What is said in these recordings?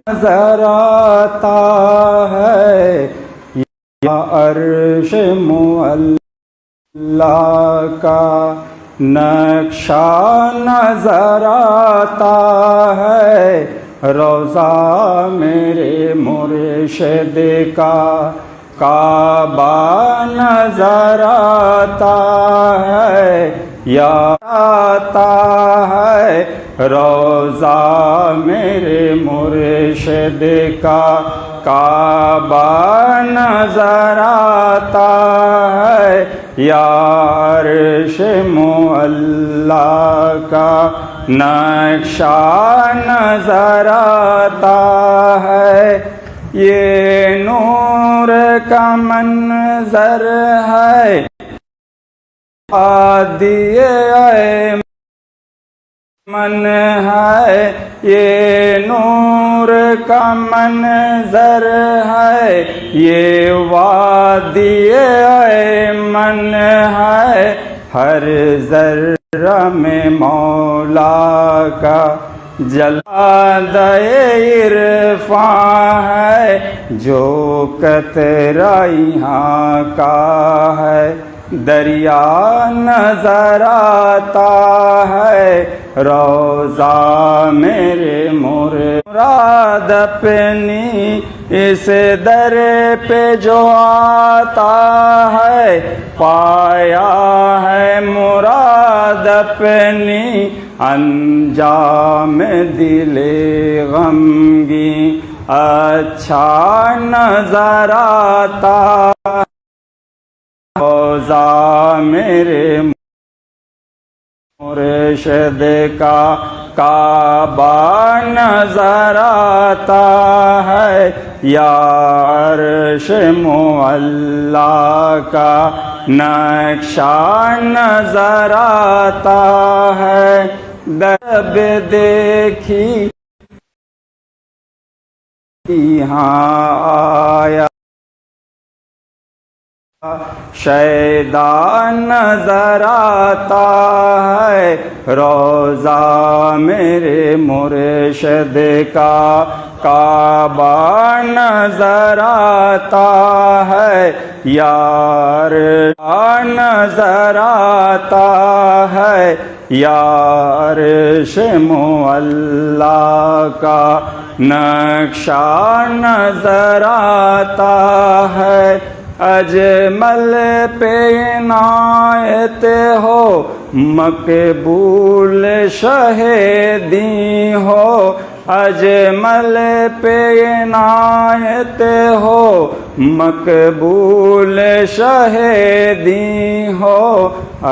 نظر آتا ہے یا عرش معلا کا نقشہ نظر آتا ہے، روضہ میرے مرشد کا کعبہ نظر آتا ہے، یا آتا ہے روضہ میرے مرشد کا کعبہ نظر آتا ہے، یا عرش معلا کا نقشہ نظر آتا ہے۔ یہ نور کا منظر ہے وادی ایمن ہے، یہ نور کا منظر ہے، یہ وادی ایمن ہے، ہر ذرہ میں مولا کا جلوہ عرفاں ہے، جو قطرہ یہاں کا ہے دریا نظر آتا ہے، روضہ میرے مراد اپنی اس در پہ جو آتا ہے، پایا ہے مراد اپنی انجام دل غمگین اچھا نظر آتا ہے، روضہ میرے مرشد کا کعبہ نظر آتا ہے، یا عرش معلا کا نقشہ نظر آتا ہے۔ درب دیکھی یہاں آیا شیدا نظر آتا ہے، روضہ میرے مرشد کا کعبہ نظر آتا ہے، یا عرش نظر آتا ہے، یا عرش معلا کا نقشہ نظر آتا ہے۔ اجمل پہ عنایت ہو مقبول شہیدی ہو، اجمل پہ عنایت ہو مقبول شہیدی ہو،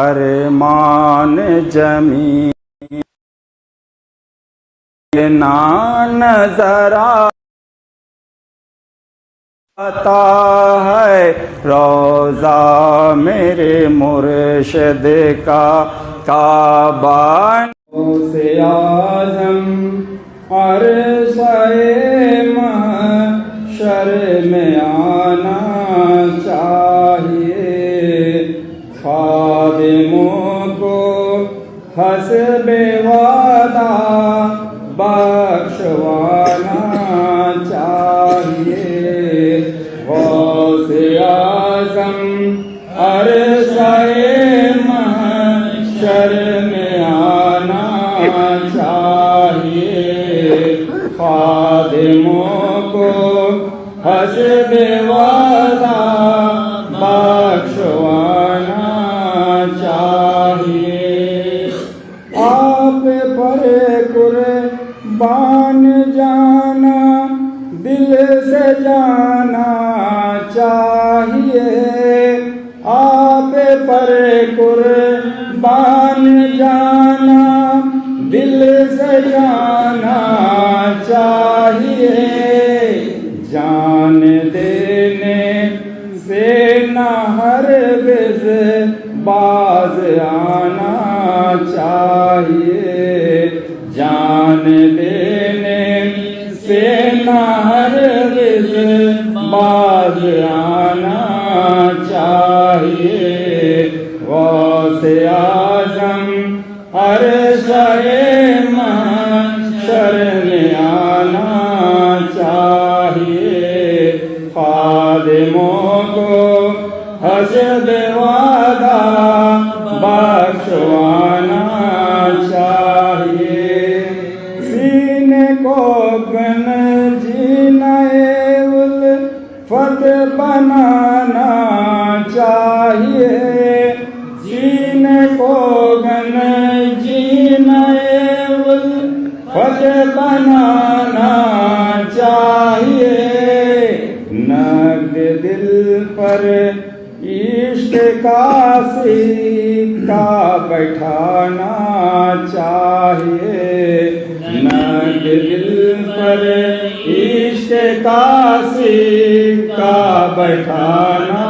ارمان جمیل نظر آتا ہے، روضہ میرے مرشد کا کعبہ سے اعظم عرصۂ محشر میں آنا چاہیے، خادموں کو حسب وعدہ بخشوانا چاہیے، غوث اعظم عرصۂ محشر میں آنا چاہیے، خادموں کو حسب وعدہ بخشوانا چاہیے، آپ پر قربان جانا دل سے جانا چاہیے، آپ پر قربان جانا دل سے جانا چاہیے، جان دینے سے نہ ہرگز باز آنا چاہیے، جان دینے سے نہ ہرگز باز آنا چاہیے، غوث اعظم عرصۂ محشر میں آنا خادموں کو حسد وعدہ بخشوانا چاہیے، سینے کو گنجینہ الفت بنانا چاہیے، سینے کو گنجینہ الفت بنانا چاہیے، نقد دل پر عشق کا سکہ بٹھانا چاہیے، نقد دل پر عشق کا سکہ بٹھانا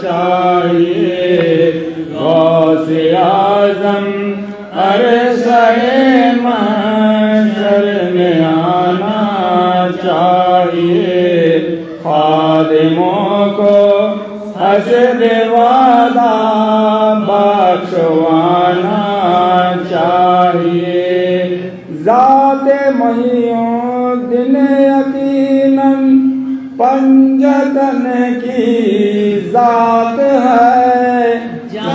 چاہیے، غوث اعظم عرصہ محشر میں آنا چاہیے، خادموں کو حسد وعدہ بخشوانا چاہیے، ذات محی الدین یقیناً پنجتن کی ذات ہے،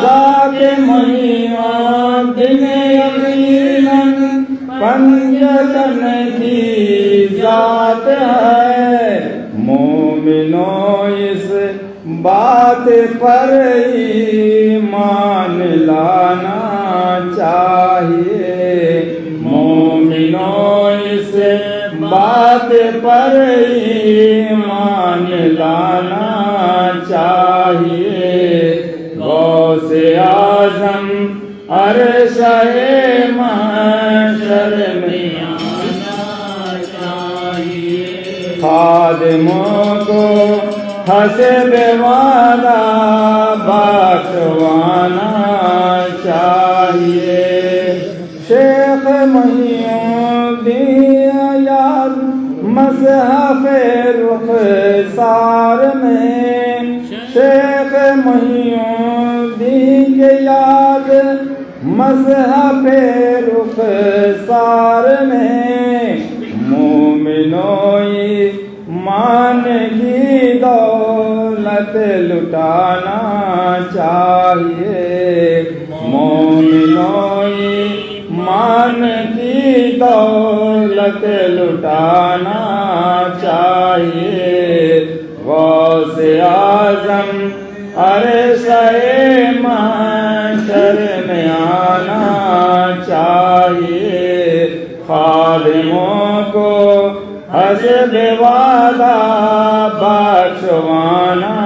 ذات محی الدین یقیناً پنجتن کی ذات ہے، مومنوں اس بات پر ایمان لانا چاہیے، مومنوں اس بات پر ایمان لانا چاہیے، غوث اعظم عرصہ محشر میں آنا چاہیے، خادموں کو حسد وعدہ بخشوانا چاہیے، شیخ محی الدین یاد مصحف رخسار میں، شیخ محی الدین کے یاد مصحف رخسار میں، مومنوں ایمان کی دولت لٹانا چاہیے، مومنوں ایمان کی دولت لٹانا چاہیے، غوث اعظم عرصہ محشر میں آنا چاہیے، خادموں کو حسد وعدہ بخشوانا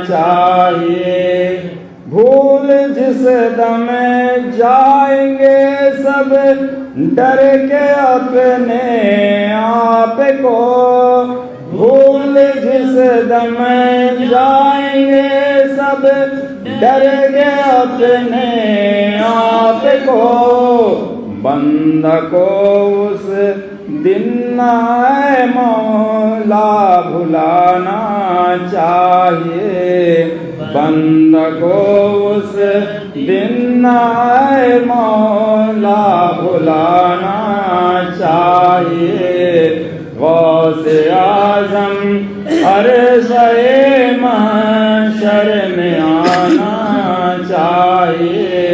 چاہیے، بھول جس دم جائیں گے سب ڈر کے اپنے آپ کو، بھول جس دم جائیں گے سب ڈر کے اپنے آپ کو، بندہ کو اس دن اے مولا بھلانا چاہیے، بندہ کو اس دن اے مولا بھلانا چاہیے، غوث اعظم عرصہ محشر میں آنا چاہیے،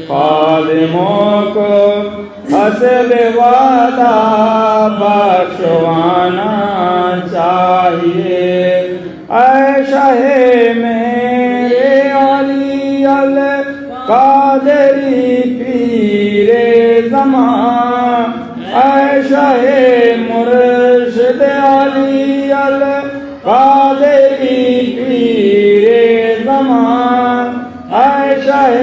خادموں کو حسد وعدہ بخشوانا چاہیے، اے شاہ میرے علی القادری پیر زمان، اے شاہ مرشد علی القادری پیر زمان، اے شاہ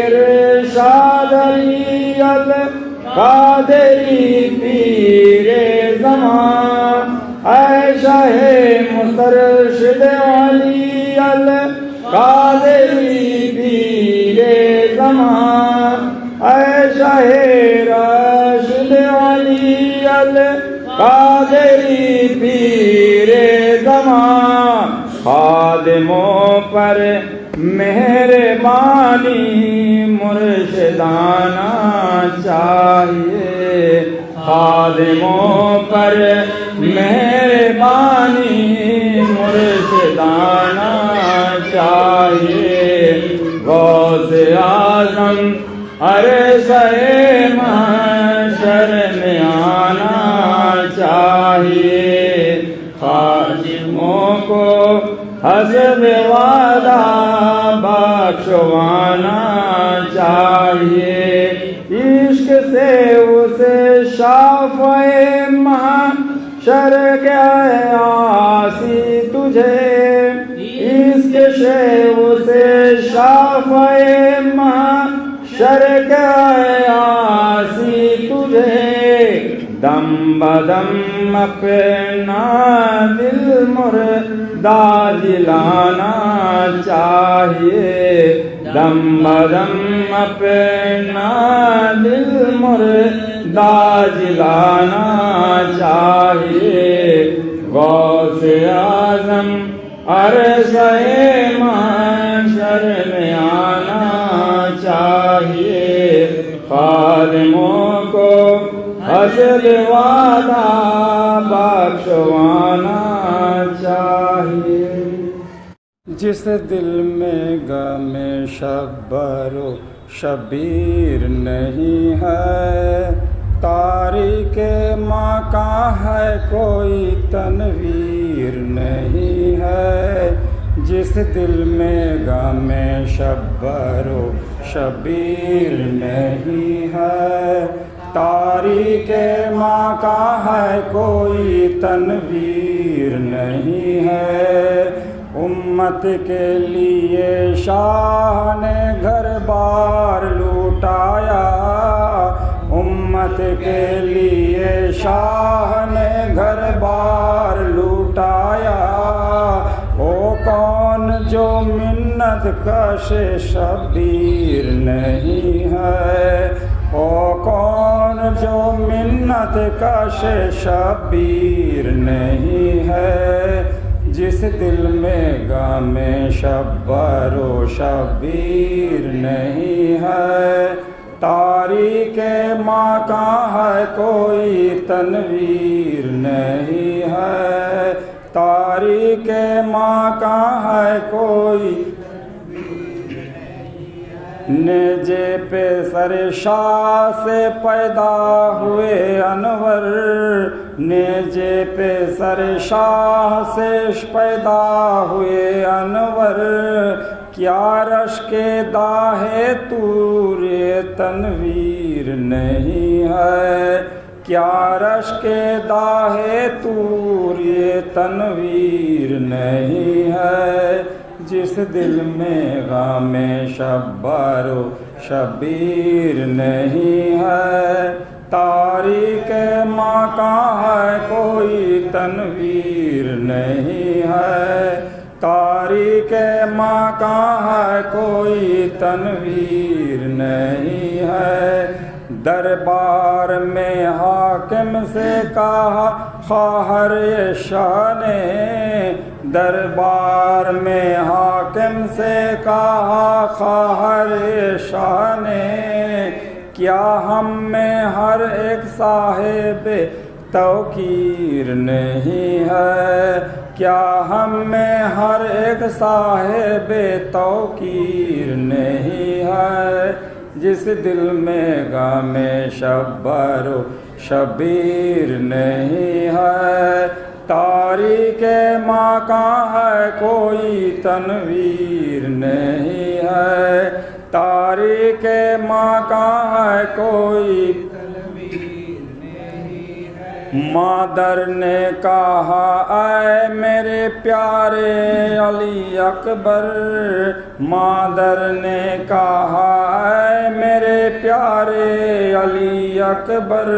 ارشاد علی القادری پیر زمان، اے شاہ مسترشد علی القادری پیر زمان، اے شاہ راشد علی القادری پیر زمان، خادموں پر مہربانی مرشدانہ چاہیے، خادموں پر مہربانی مرشدانہ آنا چاہیے غوث اعظم عرصہ محشر میں آنا چاہیے خادموں کو حسب وعدہ بخشوانا چاہیے عشق سے اسے شافع محشر کیا آسی تجھے عشق سے اسے شافع محشر کیا آسی تجھے دم بدم اپنا دل مردہ جلانا چاہیے دم بدم اپنا دل مردہ جلانا چاہیے غوث اعظم عرصہ محشر میں آنا چاہیے خادموں کو حسب وعدہ بخشوانا چاہیے جس دل میں غم شبر و شبیر نہیں ہے تاریک مکاں ہے کوئی تنویر نہیں ہے جس دل میں غم شبر و شبیر نہیں ہے تاریک مکاں ہے کوئی تنویر نہیں ہے امت کے لیے شاہ نے گھر بار لوٹایا امت کے لیے شاہ نے گھر بار لوٹایا وہ کون جو منت کش شبیر نہیں ہے وہ کون جو منت کش شبیر نہیں ہے جس دل میں غم شبر و شبیر نہیں ہے تاریک مکاں ہے کوئی تنویر نہیں ہے تاریک مکاں ہے کوئی نیزے پہ سر شاہ سے پیدا ہوئے انور نیزے پہ سر شاہ سے پیدا ہوئے انور کیا رشک داہ طور تنویر نہیں ہے کیا رشک داہ طور تنویر نہیں ہے جس دل میں غم شبر و شبیر نہیں ہے تاریک مکاں ہے کوئی تنویر نہیں ہے تاریک مکاں ہے کوئی تنویر نہیں ہے دربار میں حاکم سے کہا خواہر شاہ نے دربار میں حاکم سے کہا خواہر شاہ نے کیا ہم میں ہر ایک صاحب توقیر نہیں ہے کیا ہم میں ہر ایک صاحب توقیر نہیں ہے جس دل میں غم شبر و شبیر نہیں ہے تاریک مکاں ہے کوئی تنویر نہیں ہے تاریک مکاں ہے کوئی مادر نے کہا اے میرے پیارے علی اکبر مادر نے کہا اے میرے پیارے علی اکبر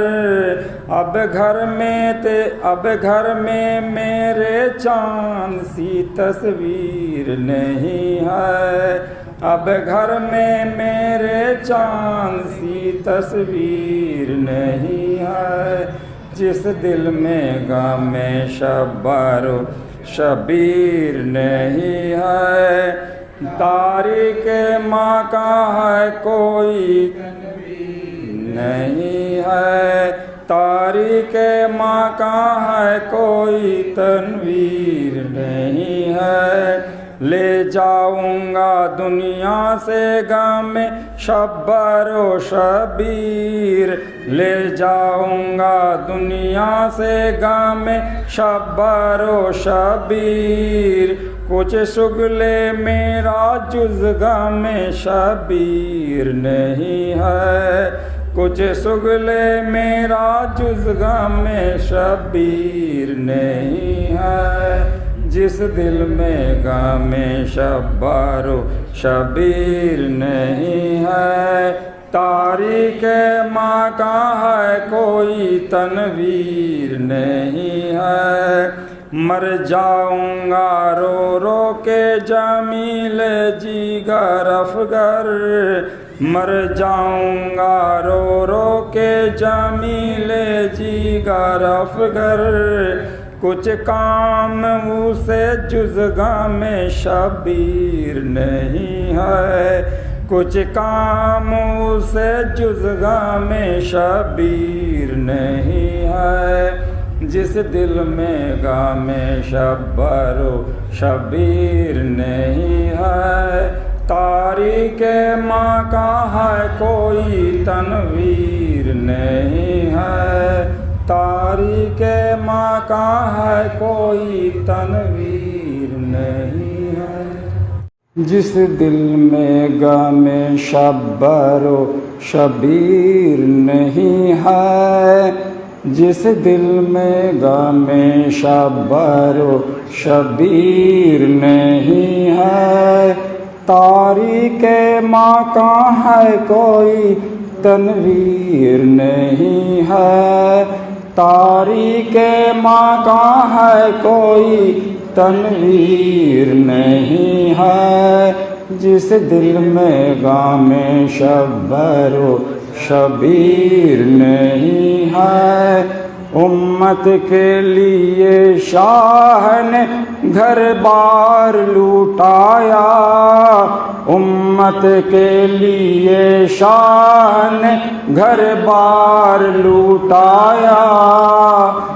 اب گھر میں میرے چاند سی تصویر نہیں ہے اب گھر میں میرے چاند سی تصویر نہیں ہے جس دل میں غم شبر و شبیر نہیں ہے تاریک مکاں ہے کوئی نہیں ہے تاریخ ماں کہاں ہے کوئی تنویر نہیں ہے، لے جاؤں گا دنیا سے غم شبر و شبیر، لے جاؤں گا دنیا سے غم شبر و شبیر، کچھ شغلے میرا جز غم شبیر نہیں ہے، کچھ شغلے میرا جز غم شبیر نہیں ہے، جس دل میں غم شبر و شبیر نہیں ہے، تاریخ ماں کا ہے کوئی تنویر نہیں ہے، مر جاؤں گا رو رو کے جمیل جگر افگر، مر جاؤں گا رو رو کے جمیل جگر افگر، کچھ کام اسے جز غم شبیر نہیں ہے، کچھ کام اسے جز غم شبیر نہیں ہے، جس دل میں غم شبر و شبیر نہیں ہے، تاریخ ماں کا ہے کوئی تنویر نہیں ہے، تاریخ ماں کا ہے کوئی تنویر نہیں ہے، جس دل میں غم شبر و شبیر نہیں ہے، جس دل میں غم شبر و شبیر نہیں ہے، تاریخ ماں کا ہے کوئی تنویر نہیں ہے، تاریخ ماں کا ہے کوئی تنویر نہیں ہے، جس دل میں غم شبر و شبیر نہیں ہے، امت کے لیے شاہ نے گھر بار لوٹایا، امت کے لیے شاہ نے گھر بار لوٹایا،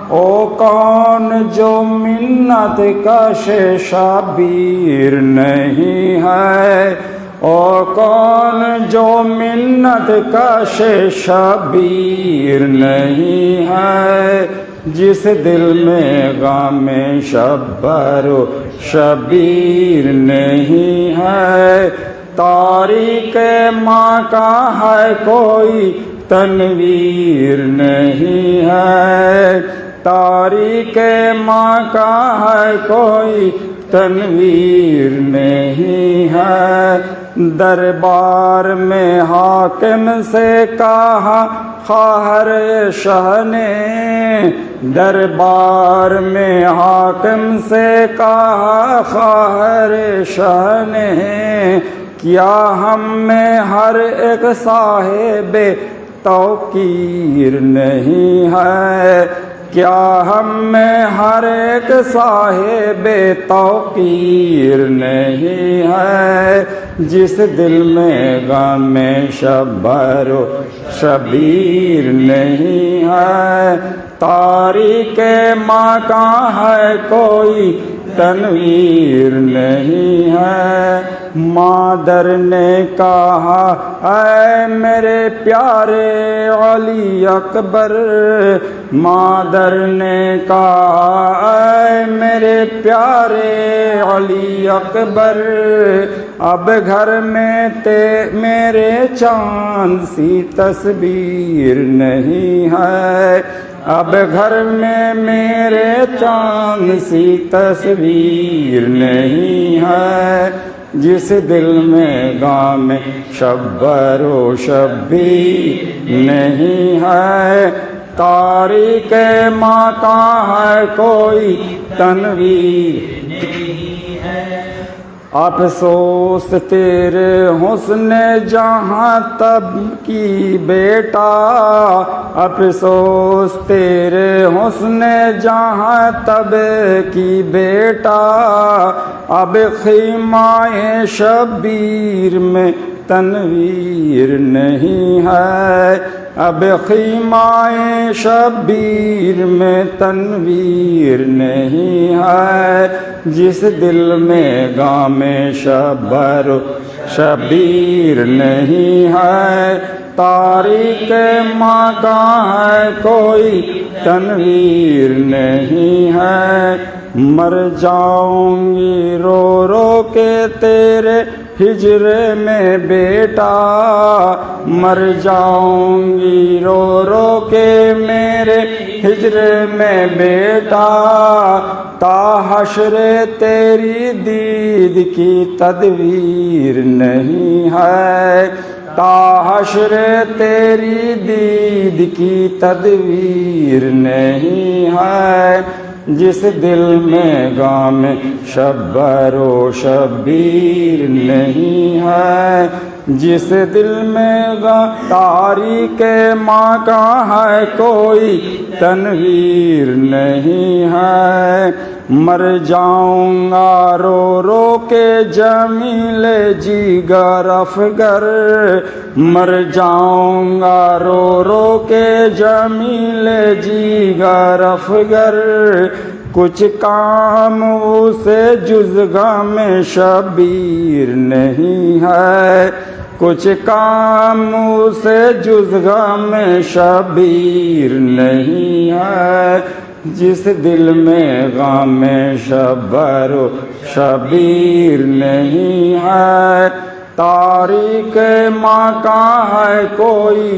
او کون جو منت کش شبیر نہیں ہے، او کون جو منت کش شبیر نہیں ہے، جس دل میں غم شبر و شبیر نہیں ہے، تاریخ ماں کا ہے کوئی تنویر نہیں ہے، تاریخ ماں کا ہے کوئی تنویر نہیں ہے، دربار میں حاکم سے کہا خواہر شاہ نے، دربار میں حاکم سے کہا خواہر شاہ نے، کیا ہم میں ہر ایک صاحب توقیر نہیں ہے، کیا ہم میں ہر ایک صاحب توقیر نہیں ہے، جس دل میں غم شبر و شبیر نہیں ہے، تاریخ ماں کا ہے کوئی تنویر نہیں ہے، مادر نے کہا اے میرے پیارے علی اکبر، مادر نے کہا اے میرے پیارے علی اکبر، اب گھر میں میرے چاند سی تصویر نہیں ہے، اب گھر میں میرے چاند سی تصویر نہیں ہے، جس دل میں غم شبر و شبیر نہیں ہے، تاریخ ماں کا ہے کوئی تنویر نہیں ہے، افسوس تیرے حسن جہاں تب کی بیٹا، افسوس تیرے حسن جہاں تب کی بیٹا، اب خیمہ شبیر میں تنویر نہیں ہے، اب خیمۂ شبیر میں تنویر نہیں ہے، جس دل میں غم شبر و شبیر نہیں ہے، تاریک مکاں ہے کوئی تنویر نہیں ہے، مر جاؤں گی رو رو کے تیرے ہجر میں بیٹا، مر جاؤں گی رو رو کے میرے ہجر میں بیٹا، تا حشر تیری دید کی تدبیر نہیں ہے، تا حشر تیری دید کی تدبیر نہیں ہے، جس دل میں غم شبر و شبیر نہیں ہے، جس دل میں تاریک مکاں ہے کوئی تنویر نہیں ہے، مر جاؤں گا رو رو کے جمیل جگر افگر، مر جاؤں گا رو رو کے جمیل جگر افگر، کچھ کام اسے جز غم شبیر نہیں ہے، کچھ کام اسے جز غم شبیر نہیں ہے، جس دل میں غم شبر و شبیر نہیں ہے، تاریک مکاں ہے کوئی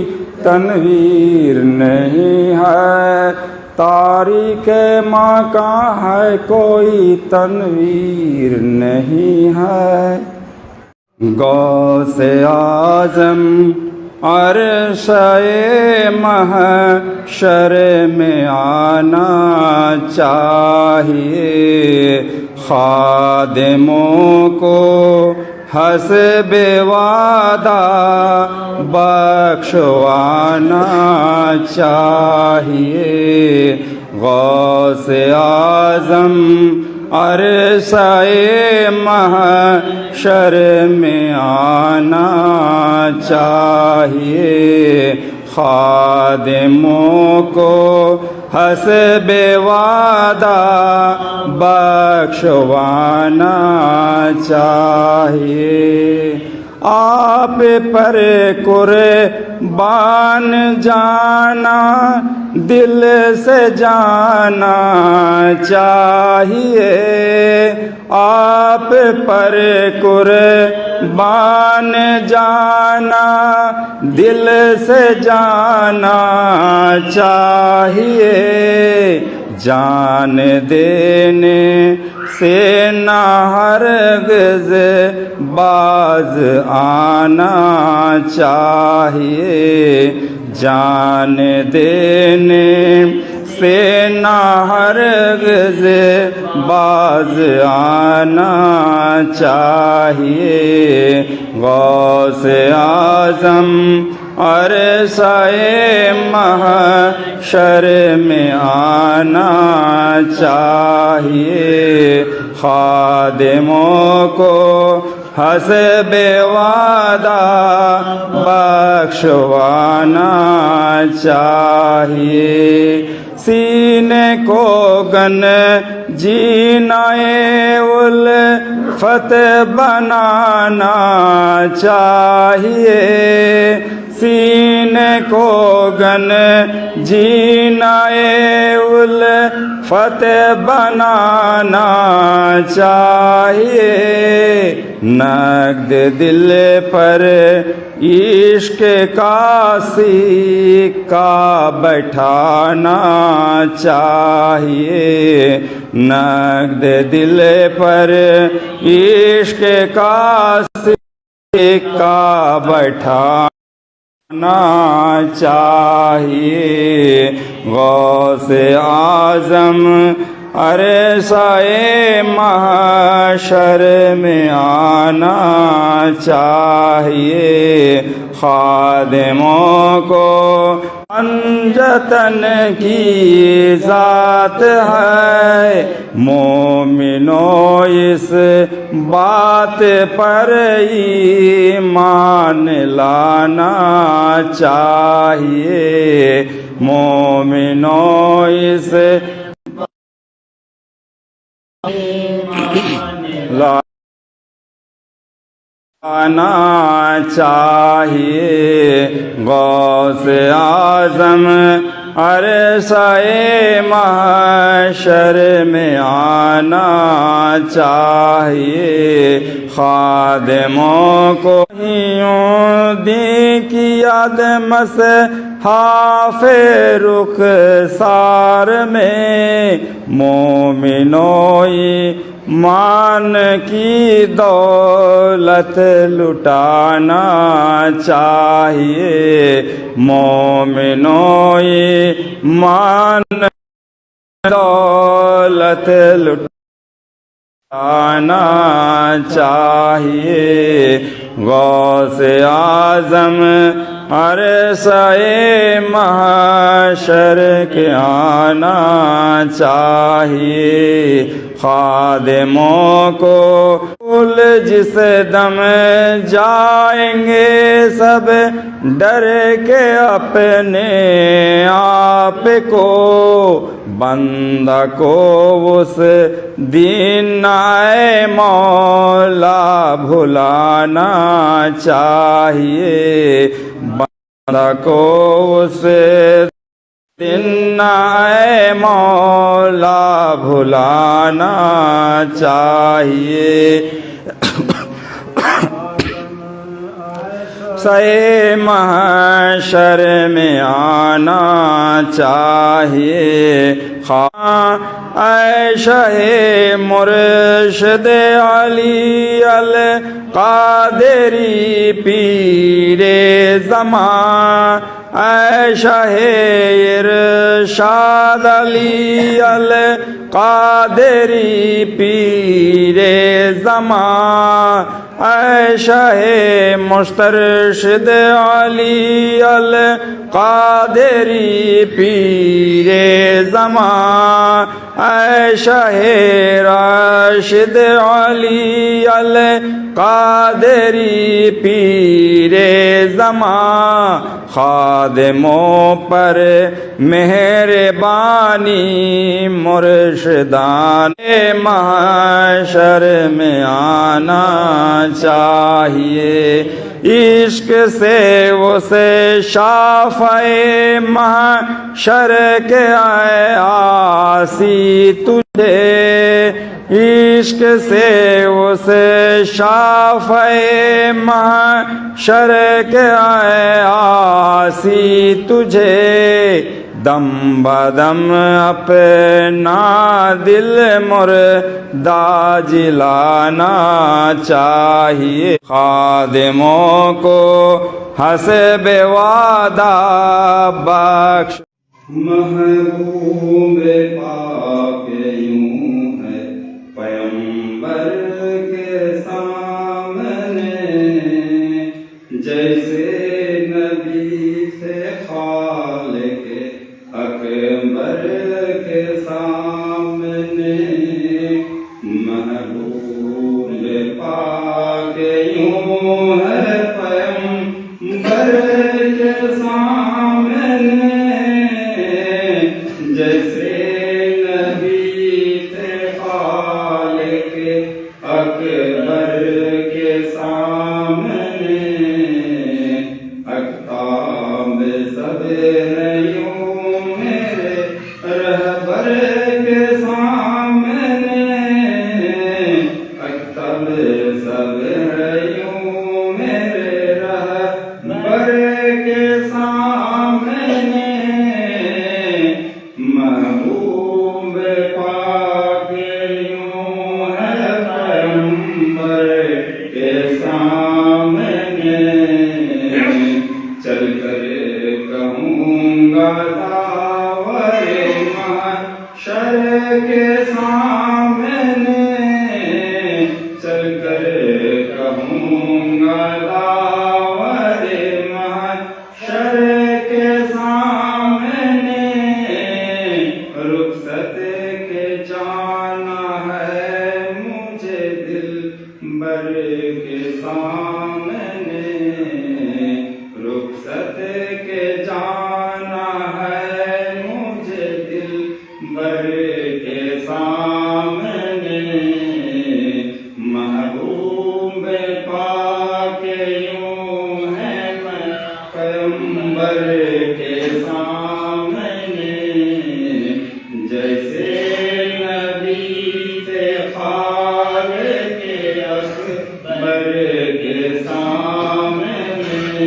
تنویر نہیں ہے، تاریک مکاں ہے کوئی تنویر نہیں ہے۔ غوث اعظم عرشِ محشر میں آنا چاہیے، خادموں کو حسب وعدہ بخشوانا چاہیے، غوث اعظم عرصۂ محشر میں آنا چاہیے، خادموں کو حسب وعدہ بخشوانا چاہیے، آپ پر قربان جانا دل سے جانا چاہیے، آپ پر قربان جانا دل سے جانا چاہیے، جان دینے سے نہ ہرگز باز آنا چاہیے، جان دینے سے نہ ہرگز باز آنا چاہیے، غوث اعظم عرصۂ محشر میں آنا چاہیے، خادموں کو حسب وعدہ بخشوانا چاہیے، سینے کو گن جینائے الفت بنانا چاہیے، سینے کو گن جینائے الفت بنانا چاہیے، نقد دل پر عشق کا سکہ بٹھانا چاہیے، نقد دل پر عشق کا سکہ بٹھانا چاہیے، غوث اعظم عرصۂ محشر میں آنا چاہیے، خادموں کو انجتن کی ذات ہے، مومنوں اس بات پر ایمان لانا چاہیے، مومنوں اس لانا چاہیے، غوث اعظم عرصۂ محشر میں آنا چاہیے، خادموں کو یوں دین کی یاد مصحف رخسار میں، مومنوں ایمان کی دولت لٹانا چاہیے، مومنوں ایمان دولت لٹانا چاہیے، غوث اعظم عرصۂ محشر کے آنا چاہیے، خادموں کو جس دم جائیں گے سب ڈر کے اپنے آپ کو، بندہ کو اس دن اے مولا بھلانا چاہیے، بندہ کو اس دن اے مولا بھلانا چاہیے، سے محشر میں آنا چاہیے، اے شاہ مرشد علی القادری پیر زمان، اے شاہ ارشاد علی القادری پیر زمان، اے شاہ مسترشد علی القادری پیر زمان، اے شاہ راشد علی القادری پیر زمان، خادموں پر مہربانی مرشدان محشر میں آنا چاہیے، عشق سے اسے شافع محشر کے آئے آسی تجھے، عشق سے اسے شافع محشر کے آئے آسی تجھے، دم بدم اپنا دل مردہ جلانا چاہیے، خادموں کو حسب وعدہ بخش، محبوب پاک یوں ہے پیغمبر کے سامنے، جیسے نبی سے خالق اکبر کے سامنے، محبوب پاک یوں ہے پیغمبر کے سامنے، جیسے نبی تھے خالق اکبر کے سامنے، اقطاب سب ہے یوں میرے رہبر کے سامنے، اقطاب سب ہے یوں میرے رہبر کے سامنے، محبوب پاک یوں ہے پیغمبر کے سامنے، چل کر کہوں گا داور محشر کے سامنے، چل کر کہوں گا داور محشر کے سامنے، جانا ہے مجھے دل بر کے سامنے، رخصت کے جانا ہے مجھے دل بر کے سامنے، محبوب پاک یوں ہے پیغمبر کے سامنے، جیسے نبی تھے خالق اکبر کے سامنے،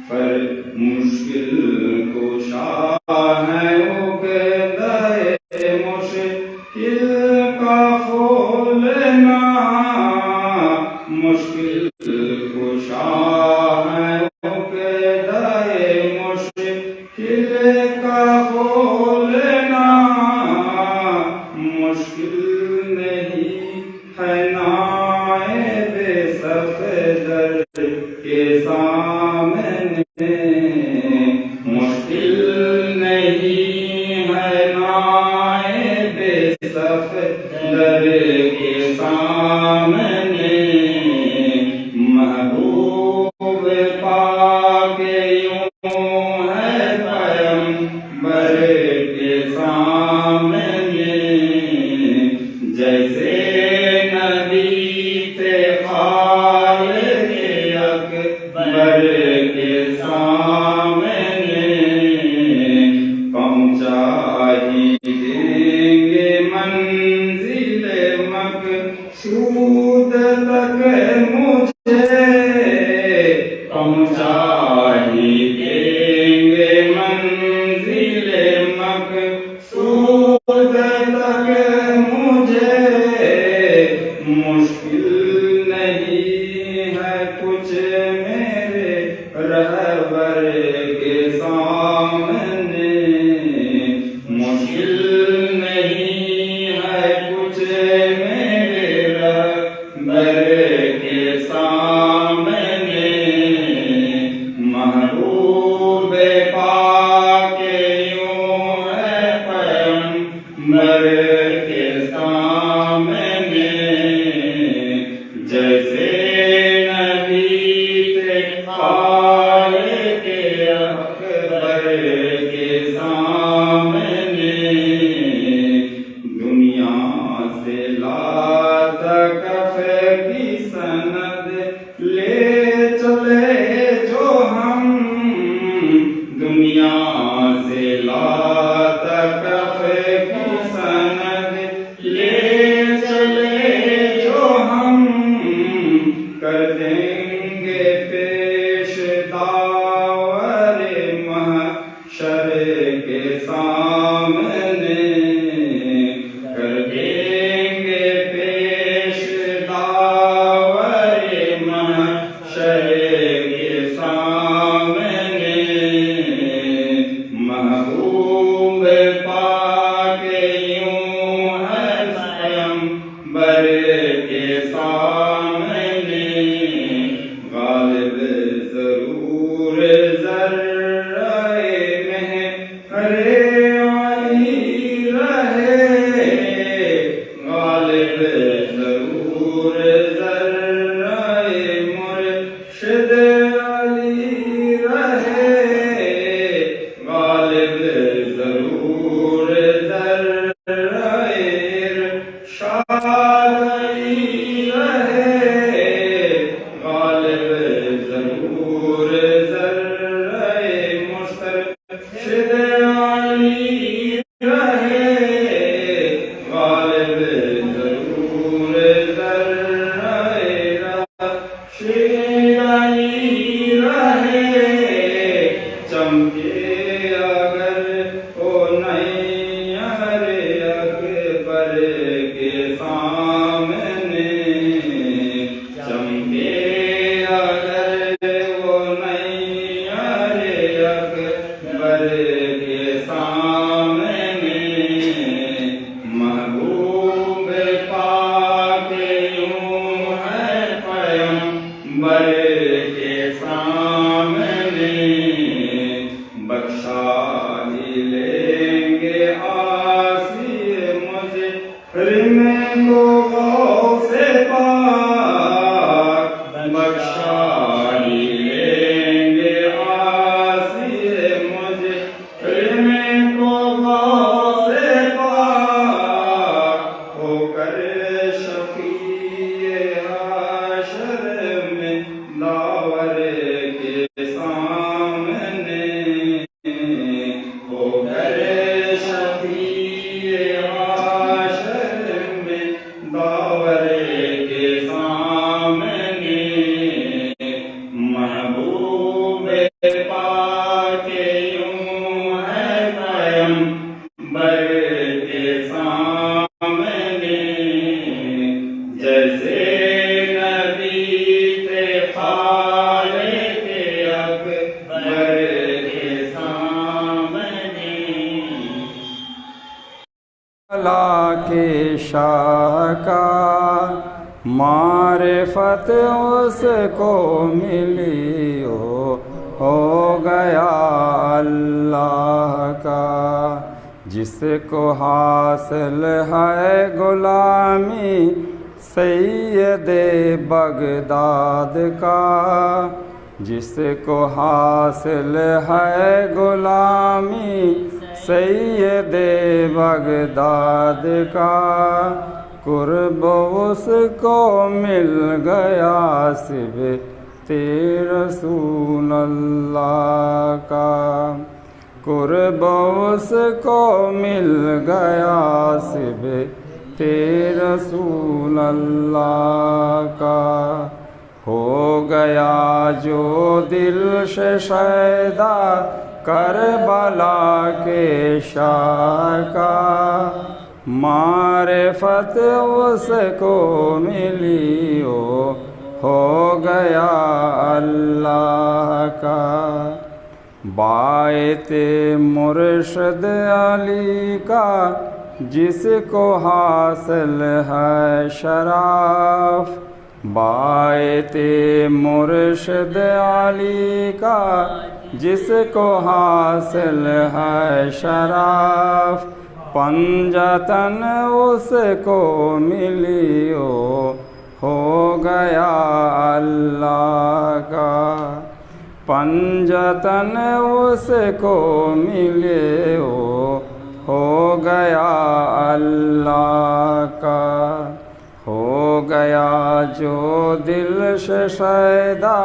پر مشکل کشا ہے عقدۂ مشکل کا کھولنا، مشکل کشا ہے عقدۂ مشکل کا کھولنا، مشکل نہیں ہے نائب صفدر کے سامنے، مشکل نہیں ہے نائب صفدر کے سامنے، محبوب پاک یوں ہے پیغمبر کے سامنے، جیسے نبی تھے خالق اکبر کے سامنے، پہنچا ہی دیں گے منزل مقصود تک مجھے، پہنچا ہی دیں گے منزل مقصود تک مجھے، مشکل نہیں ہے کچھ میرے رہبر کے سامنے، مشکل نہیں ہے کچھ میرے رہبر کے سامنے، محبوب پاک یوں ہے پیغمبر کے سامنے، جیسے نبی تھے خالق اکبر کے سامنے، دنیا سے لا تکف کی سند لے چلے جو ہم، دنیا سے لا تکف کی سند لے چلے جو ہم، کر دیں گے پیش داور محشر کے سامنے، کر دیں گے پیش داور محشر کے سامنے، محبوب پاک یوں ہے پیغمبر کے سامنے، غالب ضرور ذرۂ مہر علی رہے، غالب ضرور ذرۂ مرشد علی رہے، غالب ضرور ذرۂ ارشاد علی رہے، غالب ضرور ذرۂ مرشد علی رہے، غالب ضرور ذرۂ رشید علی رہے، چمکے اگر او نیر اکبر کے سامنے، علم کو غوث پاک بخشا ہی لیں گے عاصی مجھے علم کو غوث پاک ہو کر شفیع حشر میں داور کے سامنے ہو کر شفیع حشر میں داور کے سامنے محبوب پاک یوں ہے قائم بر کے سامنے جیسے نبی تھے خالق اکبر کے سامنے اللہ کے شاہ کا معرفت اس کو ملی ہو گیا اللہ کا جس کو حاصل ہے غلامی سید بغداد کا جس کو حاصل ہے غلامی سید بغداد کا قرب اس کو مل گیا صبح رسول اللہ کا قرب اس کو مل گیا صبح رسول اللہ کا ہو گیا جو دل سے شیدا کربلا کے شاہ کا معرفت اس کو ملی ہو گیا اللہ کا بایت مرشد علی کا جس کو حاصل ہے شرف بایت مرشد علی کا جس کو حاصل ہے شرف پنجتن اس کو ملی ہو گیا اللہ کا پنجتن اس کو ملے ہو گیا اللہ کا ہو گیا جو دل سے شیدا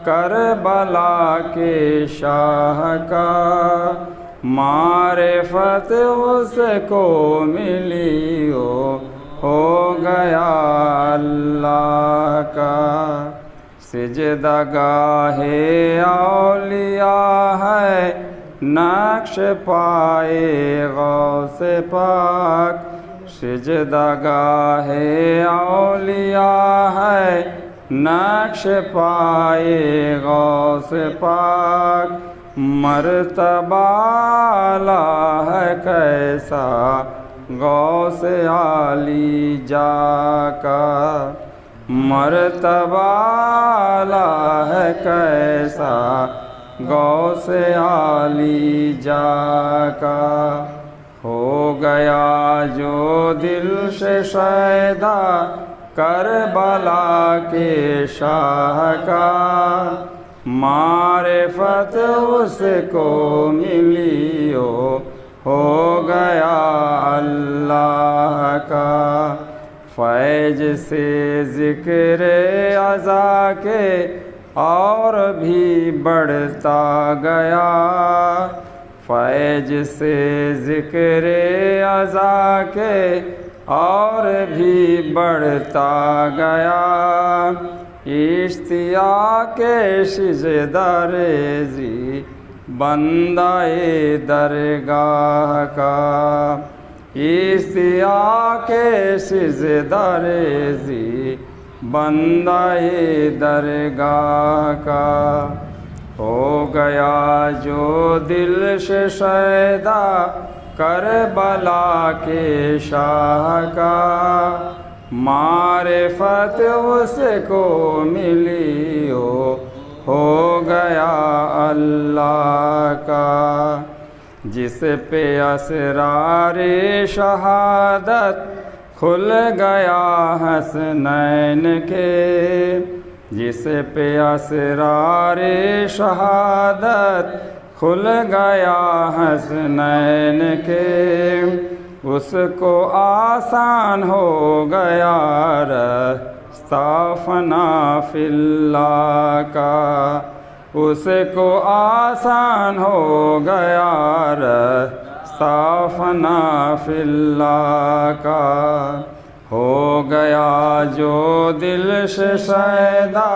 کربلا کے شاہ کا معرفت اس کو ملی ہو گیا اللہ کا سجدہ گاہ اولیاء ہے نقش پائے غوث پاک سجدہ گاہ اولیاء ہے نقش پائے غوث پاک مرتبہ اعلیٰ ہے کیسا غوث عالی جا کا مرتبہ اعلیٰ ہے کیسا غوث عالی جا کا ہو گیا جو دل سے شیدا کربلا کے شاہ کا معرفت اس کو ملی ہو گیا اللہ کا فیض سے ذکر عزا کے اور بھی بڑھتا گیا فیض سے ذکر عزا کے اور بھی بڑھتا گیا اشتیاق سجدہ ریزی بندہ درگاہ کا اشتیاق سجدہ ریزی بندہ درگاہ کا ہو گیا جو دل سے شیدا کربلا کے شاہ کا معرفت اس کو ملی ہو گیا اللہ کا جس پہ اسرار شہادت کھل گیا حسنین کے، جس پہ اسرار شہادت کھل گیا حسنین کے، اس کو آسان ہو گیا رستہ فنا فی اللہ کا، اس کو آسان ہو گیا رستہ فنا فی اللہ کا، ہو گیا جو دل سے شیدا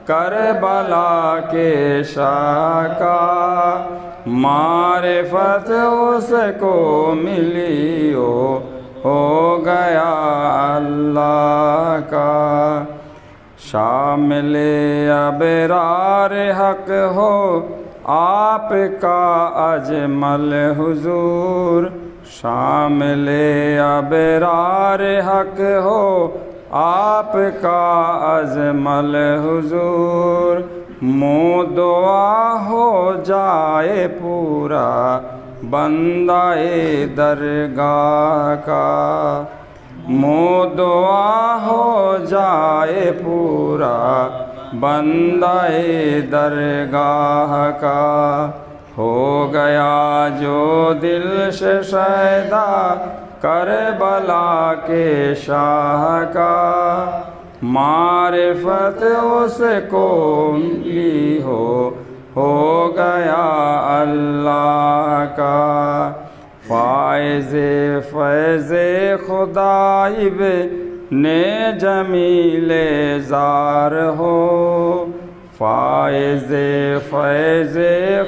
کربلا کے شاہ کا، معرفت اس کو ملی ہو گیا اللہ کا، شامل ابرار حق ہو آپ کا اجمل حضور، شامل ابرار حق ہو آپ کا اجمل حضور، منہ دعا ہو جائے پورا بندہ درگاہ کا، منہ دعا ہو جائے پورا بندہ درگاہ کا، ہو گیا جو دل سے شیدا کربلا کے شاہ کا، معرفت اس کو ملی ہو گیا اللہ کا، فائز فیض خدائی نے جمیل زار ہو، فائز فیض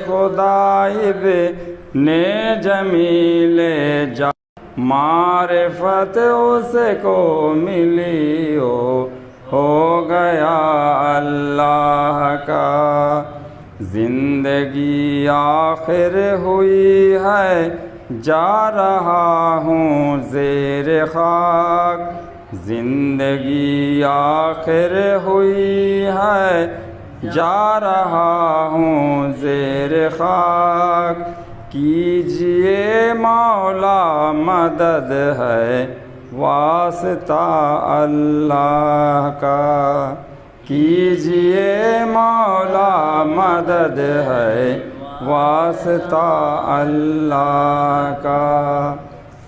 خدائی نے جمیل زار، معرفت اس کو ملی ہو گیا اللہ کا، زندگی آخر ہوئی ہے جا رہا ہوں زیر خاک، زندگی آخر ہوئی ہے جا رہا ہوں زیر خاک، کیجئے مولا مدد ہے واسطہ اللہ کا، کیجئے مولا مدد ہے واسطہ اللہ کا،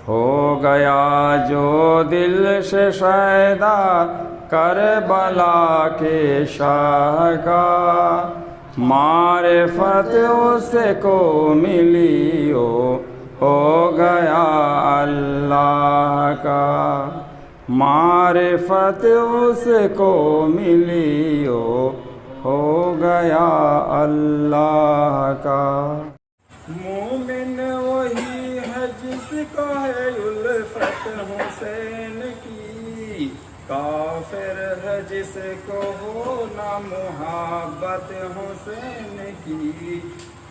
ہو گیا جو دل سے شیدا کربلا کے شاہ کا، معرفت اس کو ملی ہو گیا اللہ کا، معرفت اس کو ملی ہو گیا اللہ کا، مومن وہی ہے جس کا ہے الفت حسین کی، کافر ہے جس کو ہو نہ محبت حسین کی،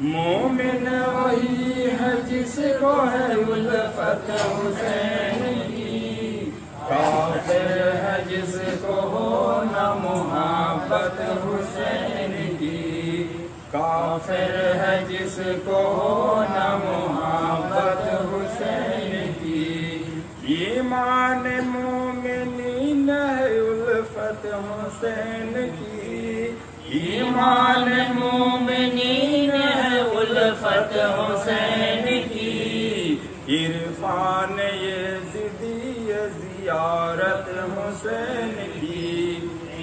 مومن وہی ہے جس کو ہے الفت حسین کی، کافر ہے جس کو ہو نہ محبت حسین کی، کافر ہے جس کو ہو نہ محبت حسین کی، ایمان مومنین ہے الفت حسین کی، ایمان مومنین ہے الفت حسین کی، عرفان یزیدی زیارت حسین کی،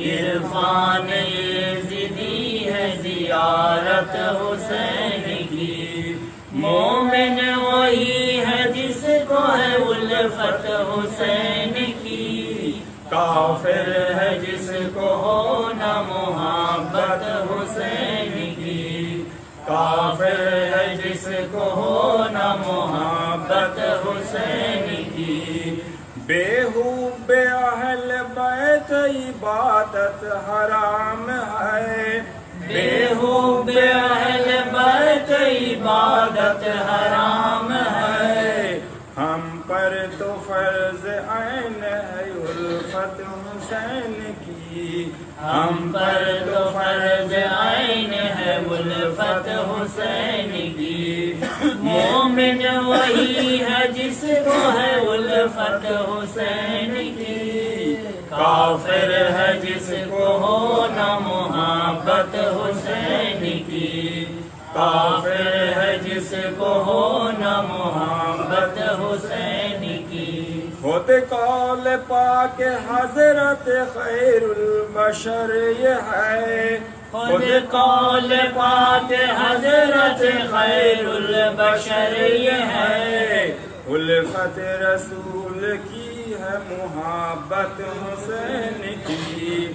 عرفان یزیدی ہے زیارت حسین کی، مومن وہی ہے جس کو ہے الفت حسین کی، کافر ہے جس کو ہو نہ محبت حسین کی، کافر ہے جس کو ہو نہ محبت حسین کی، بیہوب اہل بیت عبادت حرام ہے، بیہوب اہل بیت عبادت حرام ہے، ہم پر تو تو فرض عین ہے الفت حسین کی، ہم پر تو فرض عین ہے الفت حسین کی، مومن وہی ہے جس کو ہے الفت حسین کی، کافر ہے جس کو ہو نہ محبت حسین کی، کافر ہے جس کو ہو نہ محبت حسین کی۔ ہوتے قول پاک حضرت خیر البشر یہ ہے، خود قول پاک حضرت خیر البشر یہ ہے، الفت رسول کی ہے محبت حسین کی،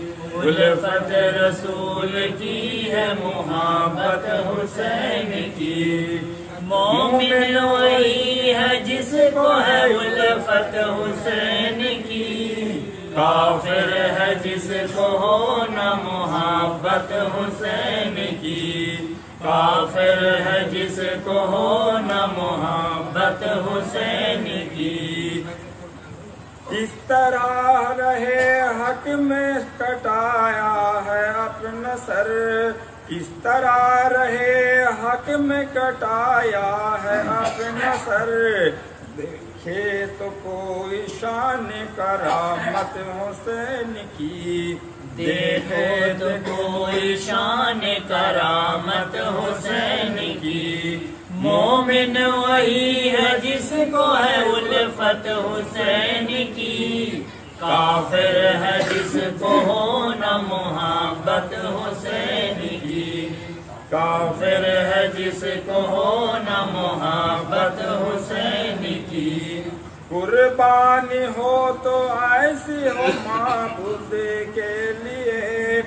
الفت رسول کی ہے محبت حسین کی، مومن وہی ہے جس کو ہے الفت حسین کی، کافر ہے جس کو ہو نہ محبت حسین کی، کافر ہے جس کو ہو نہ محبت حسین کی۔ کس طرح رہے حق میں کٹایا ہے اپنا سر، کس طرح رہے حق میں کٹایا ہے اپنا سر، دیکھے تو کوئی شان کرامت حسین کی، دیکھو تو کوئی شان کرامت حسین کی، مومن وہی ہے جس کو ہے الفت حسین کی، کافر ہے جس کو ہو نہ محبت حسین کی، کافر ہے جس کو ہو نہ محبت حسین کی۔ قربانی ہو تو ایسی ہو معبود کے لیے،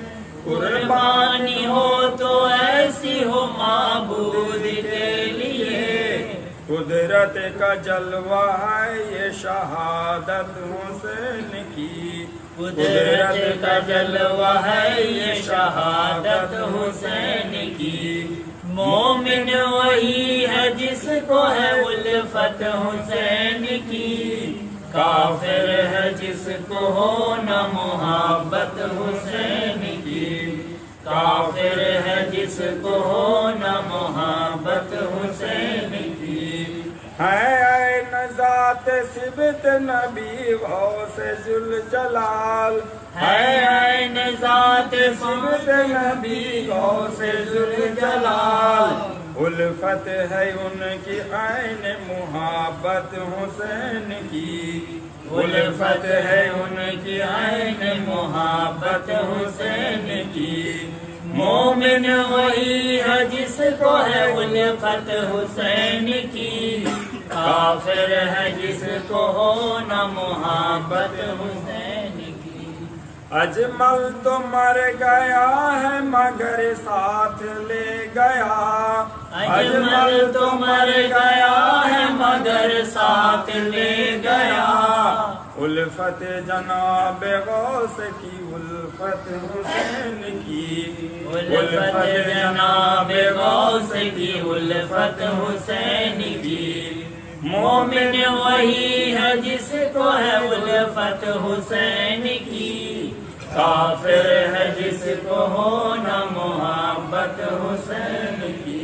قربانی ہو تو ایسی ہو معبود کے لیے، قدرت کا جلوہ ہے یہ شہادت حسین کی، قدرت کا جلوہ ہے یہ شہادت حسین کی، مومن وہی ہے جس کو ہے الفت حسین کی، کافر ہے جس کو ہو نہ محبت حسین کی، کافر ہے جس کو ہو نہ محبت حسین کی۔ ہے ذات صبت نبی غوث ذوالجلال، ہے ذات صبت نبی غوث ذوالجلال، الفت ہے ان کی عین محبت حسین کی، الفت ہے ان کی عین محبت حسین کی، مومن وہی ہے جس کو ہے الفت حسین کی، کافر ہے جس کو ہو نہ محبت حسین کی۔ اجمل تو مر گیا ہے مگر ساتھ لے گیا، اجمل تو مر گیا ہے مگر ساتھ لے گیا، الفت جناب غوث کی الفت حسین کی، الفت جناب غوث کی الفت حسین کی، مومن وہی ہے جس کو ہے الفت حسین کی، کافر ہے جس کو ہو نہ محبت حسین کی۔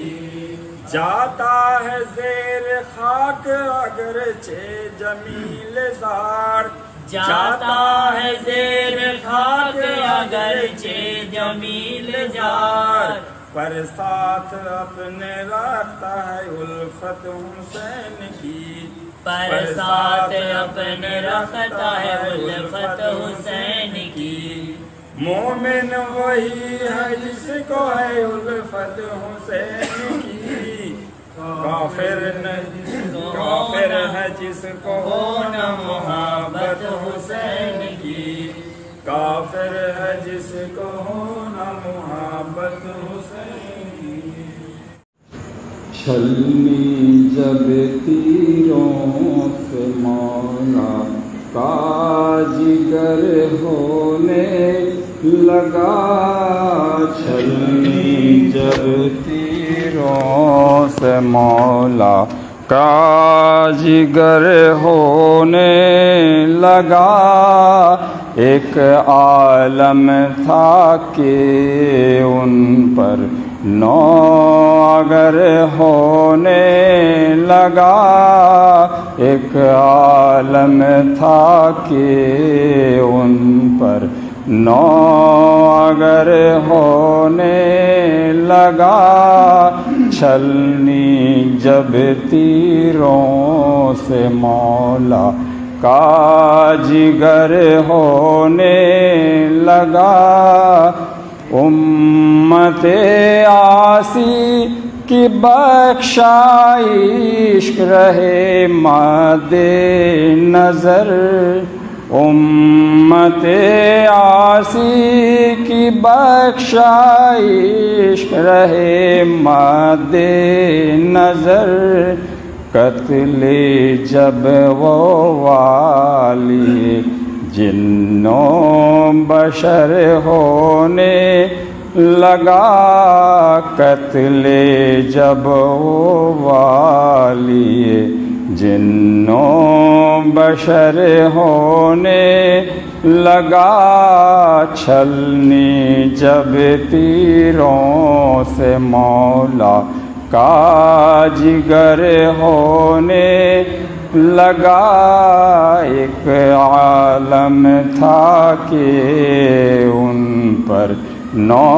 جاتا ہے زیر خاک اگرچہ جمیل زار، جاتا ہے زیر خاک اگرچہ جمیل جار، پر ساتھ اپنے رکھتا ہے الفت حسین کی، پر ساتھ اپنے رکھتا ہے الفت حسین کی، مومن وہی ہے جس کو ہے الفت حسین کی، کافر ہے جس کو ہو نہ محبت حسین کی، کافر ہے جس کو ہو نہ محبت حسین کی۔ چھلنی جب تیروں سے مولا کا جگر ہونے لگا، چھلنی جب تیروں سے مولا کا جگر ہونے لگا، ایک عالم تھا کہ ان پر نو اگر ہونے لگا، ایک عالم تھا کہ ان پر نو اگر ہونے لگا، چھلنی جب تیروں سے مولا کا جگر ہونے لگا، امت عاصی کی بخشائش رہے مد نظر، امت عاصی کی بخشائش رہے مد نظر، قتل جب وہ والی جنوں بشر ہونے لگا، قتل جب وہ والی جنوں بشر ہونے لگا، چھلنی جب تیروں سے مولا کا جگر ہونے لگا، ایک عالم تھا کہ ان پر نو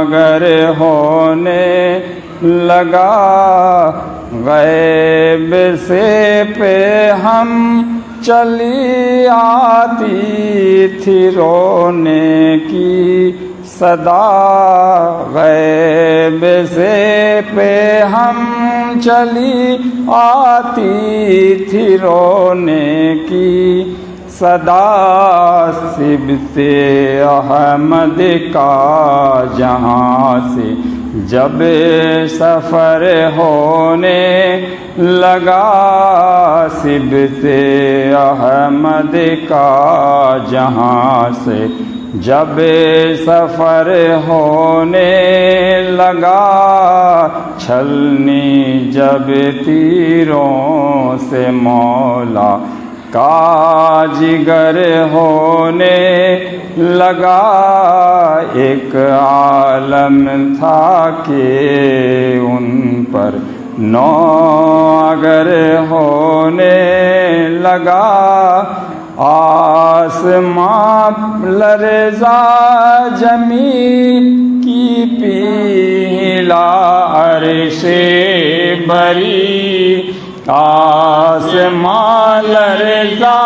اگر ہونے لگا، غیب سے پہ ہم چلی آتی تھی رونے کی صدا، غیب سے پہ ہم چلی آتی تھی رونے کی صدا، سبط احمد کا جہاں سے جب سفر ہونے لگا، سبط احمد کا جہاں سے جب سفر ہونے لگا، چھلنی جب تیروں سے مولا کا جگر ہونے لگا، ایک عالم تھا کہ ان پر نو اگر ہونے لگا، آسمان لرزا زمین کی پیلا عرش بری، آسمان لرزا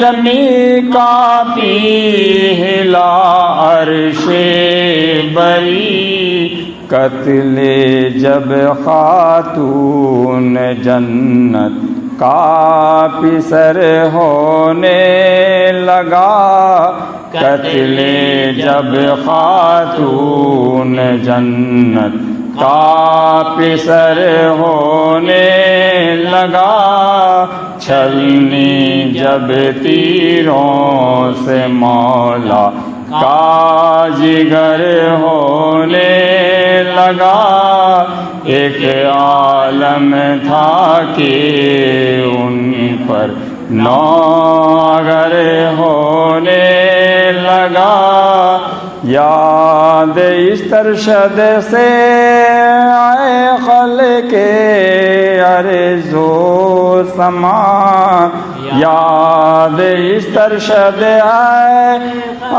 زمین کا پیلا عرش بری، قتل جب خاتون جنت کا پسر ہونے لگا، قتل جب خاتون جنت کا پسر ہونے لگا، چھلنی جب تیروں سے مولا کا جگر ہونے لگا، ایک عالم تھا کہ ان پر نو اگر ہونے لگا، یاد اس ترشد سے آئے خلق عرض و سما، یاد اس ترشد آئے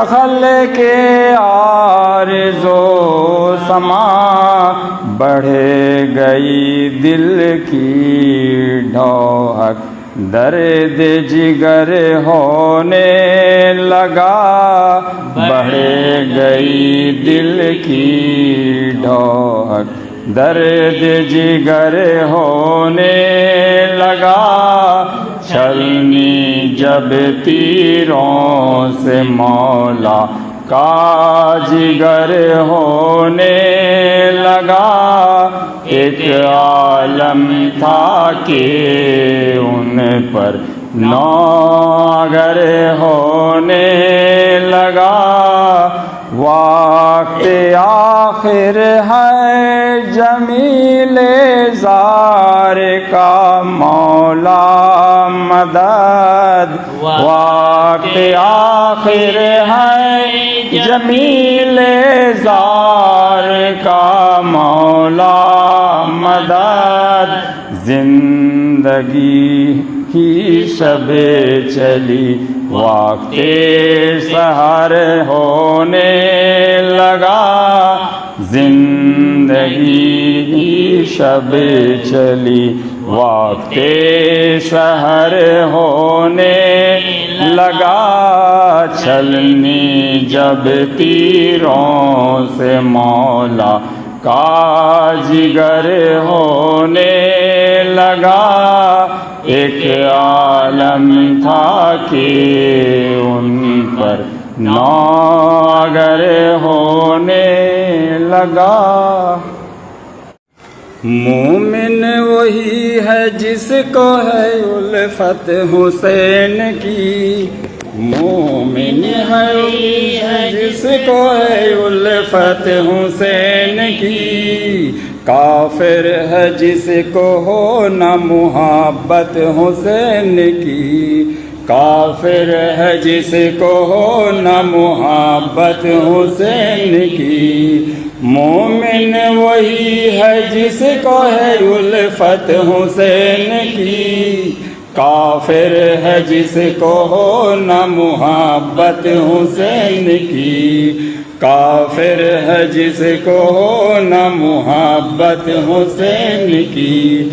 خلق عرض و سما، بڑھے گئی دل کی ڈھوک درد جگر ہونے لگا، بڑھے گئی دل کی ڈھوک درد جگر ہونے لگا، چھلنی جب تیروں سے مولا کا جگر ہونے لگا، ایک عالم تھا کہ ان پر نو اگر ہونے لگا، وقت آخر ہے جمیل زار سرکار کا مولا مدد، وقت آخر ہے جمیل زار کا مولا مدد، زندگی کی شب چلی وقت سحر ہونے لگا، زندگی کی شب چلی وقت سحر ہونے لگا، چھلنی جب تیروں سے مولا کا جگر ہونے لگا، ایک عالم تھا کہ ان پر ناگر ہونے لگا۔ مومن وہی ہے جس کو ہے الفت حسین کی، مومن وہی ہے جس کو ہے الفت حسین کی، کافر ہے جس کو ہو نہ محبت حسین کی، کافر ہے جس کو ہو نہ محبت حسین کی، مومن وہی ہے جس کو ہے الفت حسین کی، کافر ہے جس کو ہو نہ محبت حسین کی، کافر ہے جس کو ہو نہ محبت حسین کی،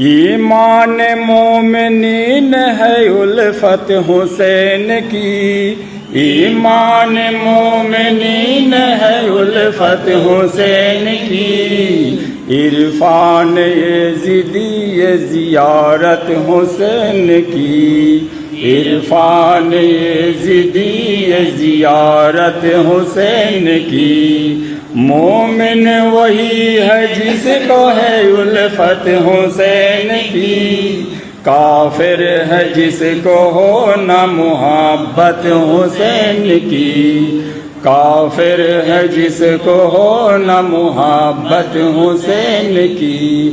ایمان مومنین ہے الفت حسین کی، ایمان مومنین ہے الفت حسین کی، عرفان یزیدی زیارت حسین کی، عرفان یزیدی زیارت حسین کی، مومن وہی ہے جس کو ہے الفت حسین کی، کافر ہے جس کو ہو نہ محبت حسین کی، کافر ہے جس کو ہو نہ محبت حسین کی،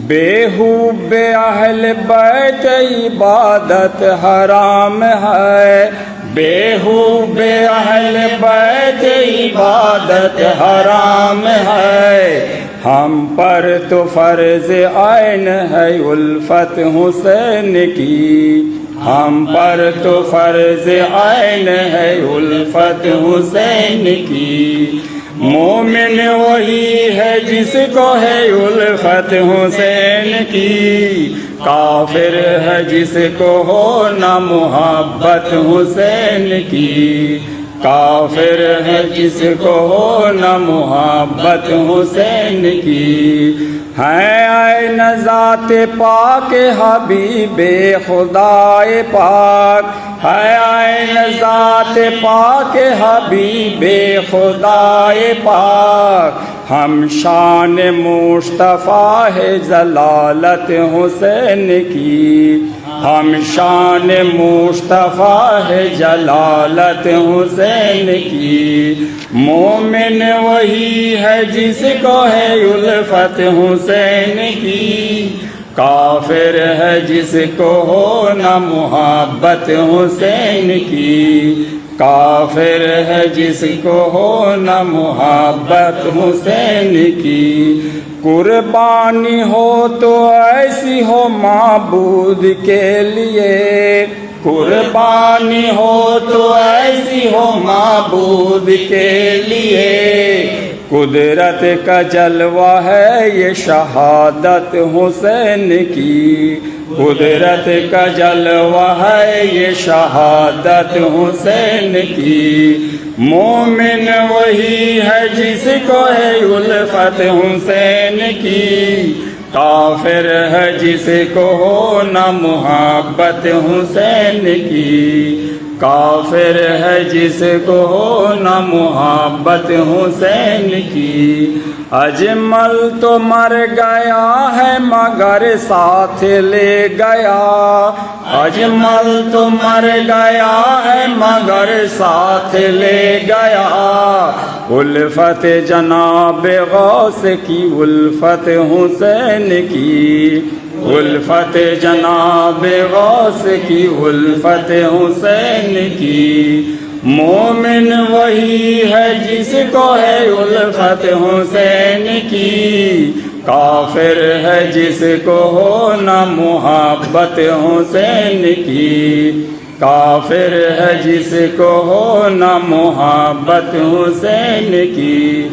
بیہوب اہل بیت عبادت حرام ہے، بیہوب اہل بیت عبادت حرام ہے، ہم پر تو فرض عین ہے الفت حسین کی، ہم پر تو فرض عین ہے الفت حسین کی، مومن وہی ہے جس کو ہے الفت حسین کی، کافر ہے جس کو ہو نہ محبت حسین کی، کافر ہے جس کو ہو نہ محبت حسین کی، ہے عین ذات پاک حبیب خدائے پاک، ہے عین ذات پاک حبیب خدائے پاک، ہم شان مصطفیٰ ہے جلالت حسین کی، ہم شان مصطفیٰ ہے جلالت حسین کی، مومن وہی ہے جس کو ہے الفت حسین کی، کافر ہے جس کو ہو نہ محبت حسین کی، کافر ہے جس کو ہو نہ محبت حسین کی، قربانی ہو تو ایسی ہو معبود کے لیے، قربانی ہو تو ایسی ہو معبود کے لیے، قدرت کا جلوہ ہے یہ شہادت حسین کی، قدرت کا جلوہ ہے یہ شہادت حسین کی، مومن وہی ہے جس کو ہے الفت حسین کی، کافر ہے جس کو ہو نہ محبت حسین کی، کافر ہے جس کو ہو نہ محبت حسین کی، اجمل تو مر گیا ہے مگر ساتھ لے گیا، اجمل تو مر گیا ہے مگر ساتھ لے گیا، الفت جناب غوث کی الفت حسین کی الفت جناب غوث کی الفت حسین کی مومن وہی ہے جس کو ہے الفت حسین کی کافر ہے جس کو ہو نہ محبت حسین کی کافر ہے جس کو ہو نہ محبت حسین کی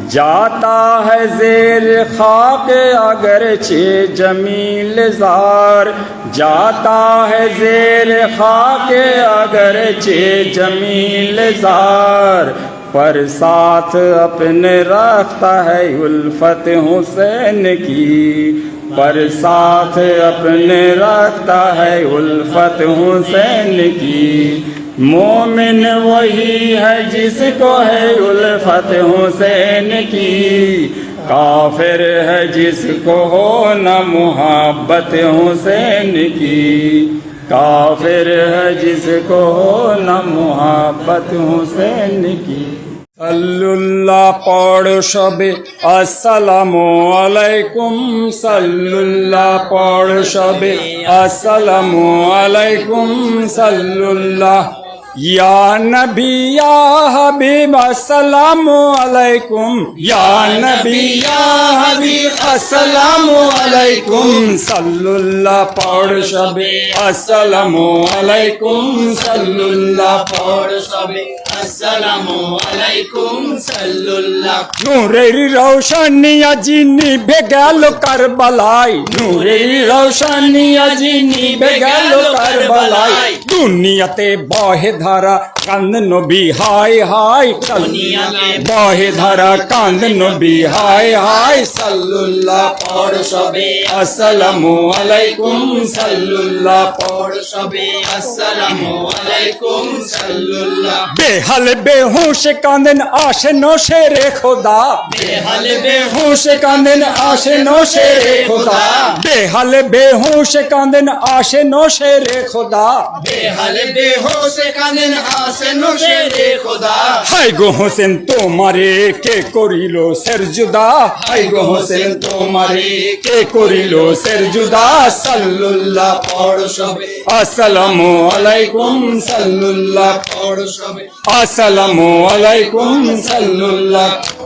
جاتا ہے زیر خاک اگرچہ جمیل زار جاتا ہے زیر خاک اگرچہ جمیل زار پر ساتھ اپنے رکھتا ہے الفت حسین کی پر ساتھ اپنے رکھتا ہے الفت حسین کی مومن وہی ہے جس کو ہے الفت حسین کی کافر ہے جس کو ہو نہ محبت حسین کی کافر ہے جس کو ہو نہ محبت حسین کی صلی اللہ پڑھ شب السلام علیکم صلی اللہ پڑھ شب السلام علیکم صلی اللہ یا نبی یا حبیب السلام علیکم یا نبی یا حبیب السلام علیکم صلی اللہ پڑھ شب السلام علیکم صلی اللہ پڑھ شب السلام علیکم صلی اللہ نوری روشنی جی نیبے گل کربلائی نوری روشنی جی نیبے گل کربلائی دنیا تے باہ دھارا کند نبی ہائے ہائے باہ دھارا کند نبی ہائے ہائے صلی اللہ پڑھ شب السلام علیکم صلی اللہ پڑھ شب السلام علیکم صلی اللہ بے حل بے ہوش کاندن آشنو شیر خدا بے حل بے ہوش کاندن آشنو شیر خدا بے حل بے ہوش کاندن آشنو شیر خدا بے حل بے ہوش کاندن آشنو شیر خدا ہائے گو حسین تمہارے کے کوریلو سر جدا ہائے گو حسین تمہارے کے کوریلو سر جدا صلی اللہ پڑھ شب السلام علیکم صلی اللہ پڑھ شب السلام علیکم صلی اللہ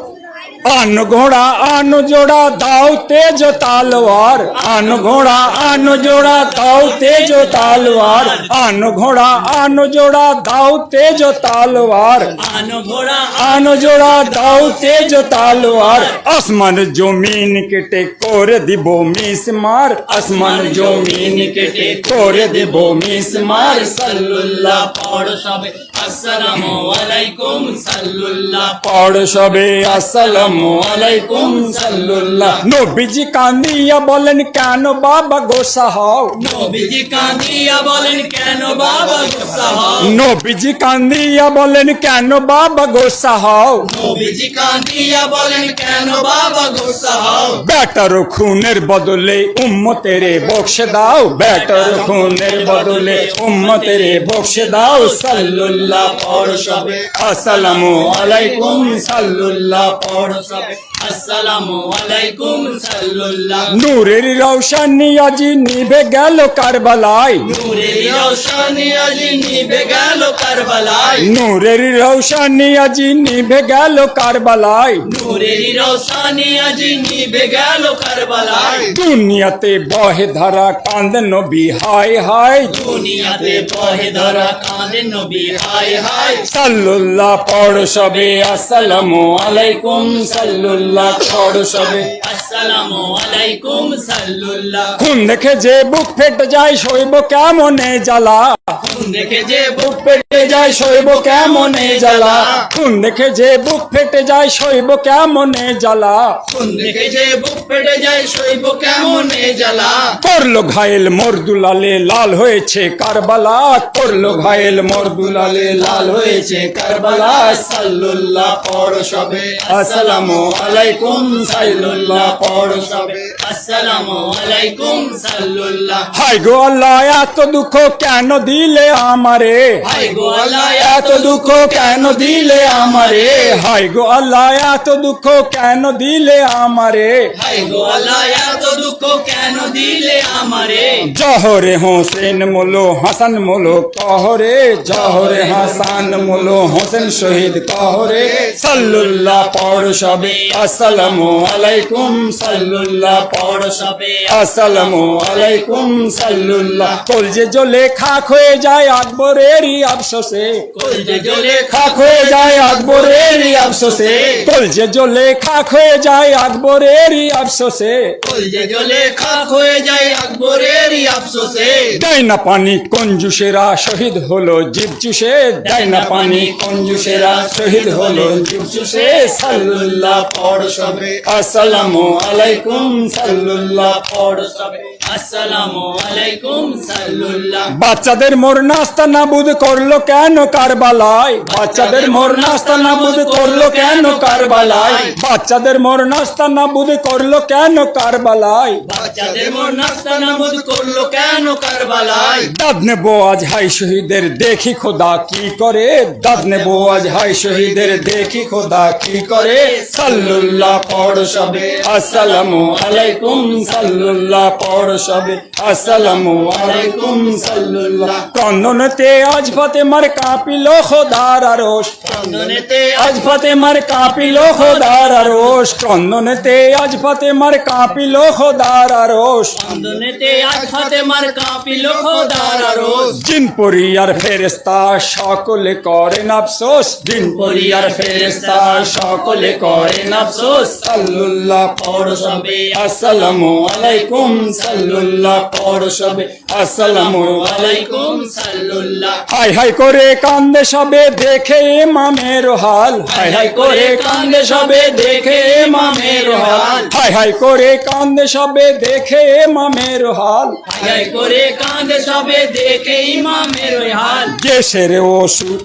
آن گھوڑا آن جوڑا داؤ تیج تالوار آن گھوڑا آن جوڑا داؤ تیج تالوار آن گھوڑا آن جوڑا داؤ تیج تالوار آن گھوڑا آن جوڑا داؤ تیج تالوار آسمان زمین کے ٹکور دیبو میس مار آسمان زمین کے ٹکور دیبو میس مار صلی اللہ پڑھ شب السلام علیکم صلی اللہ پڑھ شب السلام علیکم صلی اللہ নবীজি কান্দিয়া বলেন কেন বাবা গোসা হও নবীজি কাঁদিয়া বলেন কেন বাবা গোসা হও নবীজি কান্দিয়া বলেন কেন বাবা গোসা হও নবীজি কাঁদিয়া বলেন কেন বাবা গোসা হও বেটার খুনের বদলে উম্মতেরে বখশে দাও বেটার খুনের বদলে উম্মতেরে বখশে দাও সাল্লাল্লাহ পড় সবে আসসালামু আলাইকুম সাল্লাল্লাহ পড় সবে আসসালামু আলাইকুম সাল্লাল্লাহ নূরের রওশনি আজি নিভে গেল কারবালায় নূরের রওশনি আজি নিভে গেল কারবালায় নূরের রওশনি আজি নিভে গেল কারবালায় নূরের রওশনি আজি নিভে গেল কারবালায় দুনিয়াতে বহে ধারা কান্দ নবী হায় হায় দুনিয়াতে বহে ধরা কাঁদে নবী হায় হায় সাল্লাল্লাহ পড় সবে আসসালামু আলাইকুম সাল্লাল্লাহ পড় সবে আসসালামু আলাইকুম সাল্লাল্লাহ খুন দেখে যে বুক ফেটে যায় শৈব কেমনে জ্বালা খুন দেখে যে বুক ফেটে যায় শৈব কেমনে জ্বালা খুন দেখে যে বুক ফেটে যায় শৈব কেমনে জ্বালা খুন দেখে যে বুক ফেটে যায় শৈব কেমনে জ্বালা করলো ঘায়েল মরদুলালে লাল হয়েছে কারবালা করলো ঘায়েল মরদুলালে লাল হয়েছে কারবালা সাল্লাল্লাহ পড় সবে আসসালামু আলাইকুম সাল্লাল্লাহ পড় সবে আসসালামু আলাইকুম সাল্লাল্লাহ হায় গো আল্লাহ এত দুঃখ কেন দিলে আমারে হায় গো আল্লাহ এত দুঃখ কেন দিলে আমারে, হায় গো আল্লাহ এত দুঃখ কেন দিলে আমারে, হায় গো আল্লাহ এত দুঃখ কেন দিলে আমারে, জহরে হোসেন মোলো হাসান মোলো কহরে, জহরে হাসান মোলো হোসেন শহীদ কহরে, সাল্লুল্লাহ পড় সবে আসসালামু আলাইকুম, সাল্লুল্লাহ পড় সবে আসসালামু আলাইকুম সাল্লুল্লাহ। কলজে জ্বলে খাক হয়ে যায় আকবরেরই আফসোসে, কলজে জ্বলে খাক হয়ে যায় আকবরেরই আফসোসে, কলজে জ্বলে খাক হয়ে যায় আকবরেরই আফসোসে, কলজে জ্বলে খাক হয়ে যায় আকবরেরই আফসোসে, দেয় না পানি কঞ্জুসেরা শহীদ হলো জিভ চুষে, দেয় না পানি কঞ্জুসেরা শহীদ হলো জিভ চুষে, সাল্লুল্লাহ পড় সবে আসসালামু আলাইকুম, সাল্লুল্লাহ পড় সবে আসসালামু আলাইকুম সাল্লুল্লাহ। বাচ্চাদের মোর নাস্তা নাবুদ করলো কেন কারবালায়, বাচ্চাদের মোর নাস্তা নাবুদ করলো কেন কারবালায়, বাচ্চাদের মোর নাস্তা নাবুদ করলো কেন কারবালায়, বাচ্চাদের মন নাস্তা নাবুদ করলো কেন কারবালায়, দাদ নেবো আজ হাই শহীদের দেখি খোদা কি করে, দাদ নেবো আজ হাই শহীদের দেখি খোদা কি করে, সাল্লুল্লাহ পড় সবে আসসালামু আলাইকুম, সাল্লুল্লাহ পড় সবে আসসালামু আলাইকুম সাল্লুল্লাহ। ক্রন্দনেতে আজ ফাতেমার কাঁপিল খোদার আরশ, ক্রন্দনেতে আজ ফাতেমার কাঁপিল খোদার আরশ, ক্রন্দনেতে আজ ফাতেমার কাঁপিল খোদার আরশ, ক্রন্দনেতে আজ ফাতেমার কাঁপিল খোদার আরশ, জিন পরিয়ার ফেরেস্তা সকলে করেন আফসোস, জিন পরিয়ার ফেরেস্তা সকলে করেন আফসোস, সাল্লুল্লাহ পড় সবে আসসালামু আলাইকুম, সাল্লুল্লাহ পড় সবে আসসালামু আলাইকুম। আলাইকুম সাল্লুল্লাহ। হাই হাই করে কান্দে সবে দেখে ইমামের হাল, হাই হাই করে কান্দে সবে দেখে ইমামের হাল, হাই হাই করে কান্দে সবে দেখে ইমামের হাল, হায় করে কাঁদে সবে দেখে ইমামের ওই হাল, দেশের ওষুধ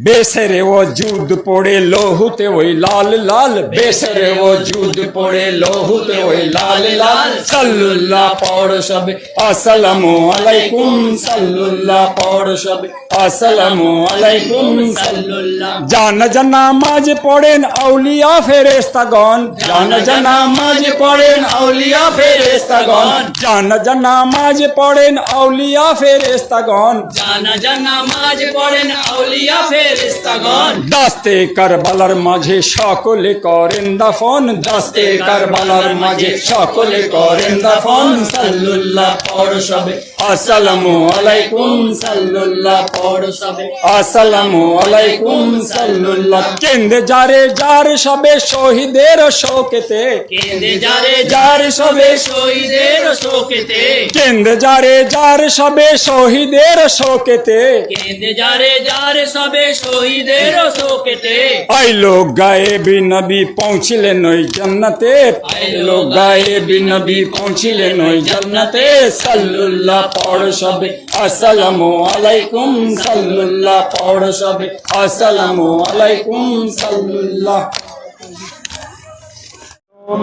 বেসেরে ও যুদ্ধ পড়ে লহুতে ওই লাল লাল, বেসেরে ও যুদ্ধ পড়ে লহুতে ওই লাল লাল, সাল্লুল্লাহ পড় সবে আসসালামু আলাইকুম, সাল্লুল্লাহ পড় সবে আসসালামু আলাইকুম সাল্লুল্লাহ। জানা নামাজ পড়েন আউলিয়া ফেরেশতাগণ, জানা নামাজ পড়েন আউলিয়া ফেরেশতাগণ, জানা নামাজ পড়েন আউলিয়া ফেরেশতাগণ, জানাজা নামাজ পড়েন আউলিয়া ফেরেশতাগণ, দাস্তে কারবালার মাঝে সকলে করেন দাফন, দাস্তে কারবালার মাঝে সকলে করেন দাফন, সাল্লুল্লাহ পড় সবে আসসালামু আলাইকুম, সাল্লুল্লাহ পড় সবে আসসালামু আলাইকুম সাল্লুল্লাহ। কেন্দ্রে যারে যার সবে শহীদের শোকেতে, কেঁদে যারে যার সবে শহীদের শোকেতে, কেন্দ্রে যারে যার সবে শহীদের শোকেতে, কেঁদে যারে যারে সবে শহীদের শোকেতে, আইলো গায়েবী নবী পৌঁছিলেন ওই জান্নাতে, আইলো গায়েবী নবী পৌঁছিলেন ওই জান্নাতে, সাল্লুল্লাহ পড় সবে আসসালামু আলাইকুম, সাল্লুল্লাহ পড় সবে আসসালামু আলাইকুম সাল্লুল্লাহ।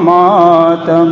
মাতম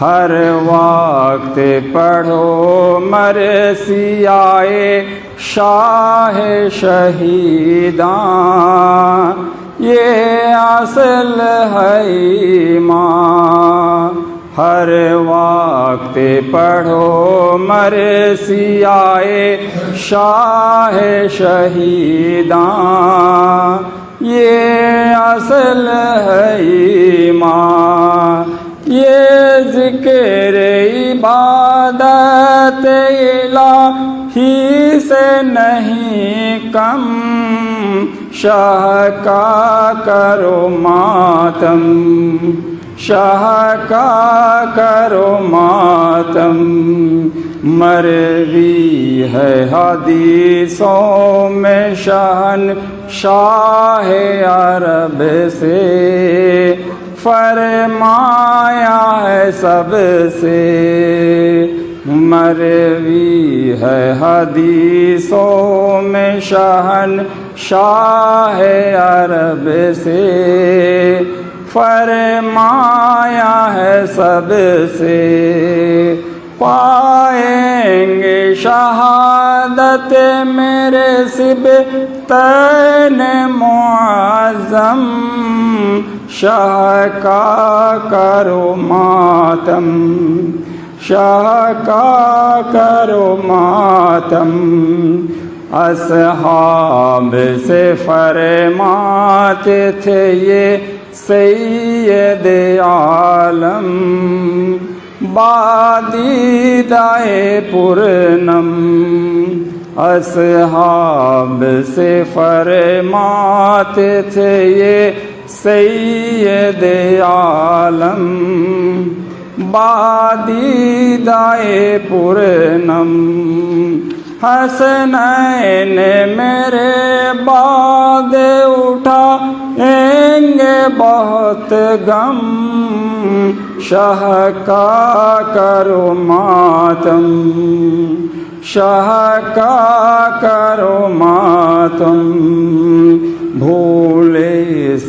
ہر وقت پڑھو مرثیائے شاہ شہیداں، یہ اصل ہے ایمان۔ ہر وقت پڑھو مرثیائے شاہ شہیداں، یہ اصل ہے ایمان۔ یہ ذکر عبادت الہی سے نہیں کم، شاہ کا کرو ماتم، شاہ کا کرو ماتم۔ مروی ہے حدیثوں میں شہنشاہ عرب سے، فرمایا ہے سب سے۔ مروی ہے حدیثوں میں شہنشاہ عرب سے، فرمایا ہے سب سے۔ پائیں گے شہادت میرے صبتین معظم، شاہ کا کرو ماتم، شاہ کا کرو ماتم۔ اصحاب سے فرماتے تھے یہ سید عالم، بادیدہ پرنم۔ اصحاب سے فرماتے تھے یہ سید عالم، بادیدہ پرنم۔ حسنین میرے بعد اٹھائیں گے بہت غم، شاہ کا کرو ماتم، شاہ کا کرو ماتم۔ بھولے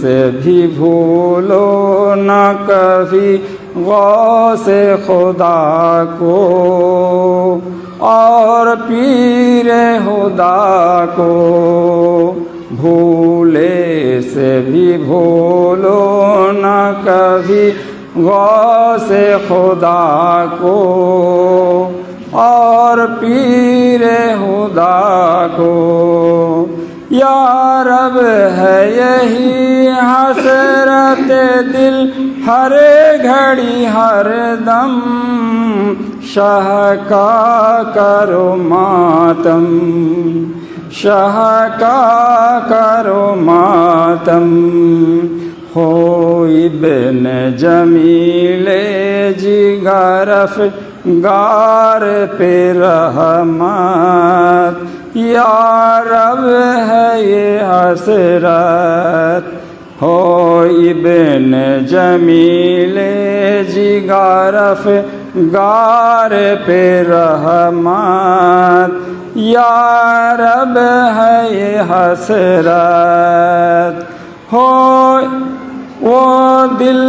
سے بھی بھولو نہ کبھی غوث خدا کو، اور پیر خدا کو۔ بھولے سے بھی بھولو نہ کبھی غوث خدا کو، اور پیر خدا کو۔ یا رب ہے یہی حسرت دل ہر گھڑی ہر دم، شاہ کا کرو ماتم، شاہ کا کرو ماتم۔ ہو ابن جمیل جگر افگار پہ رحمت، یا رب ہے یہ حسرت۔ ہو ابن جمیل جگر افگار پہ رحمت، یا رب ہے یہ حسرت۔ ہو وہ دل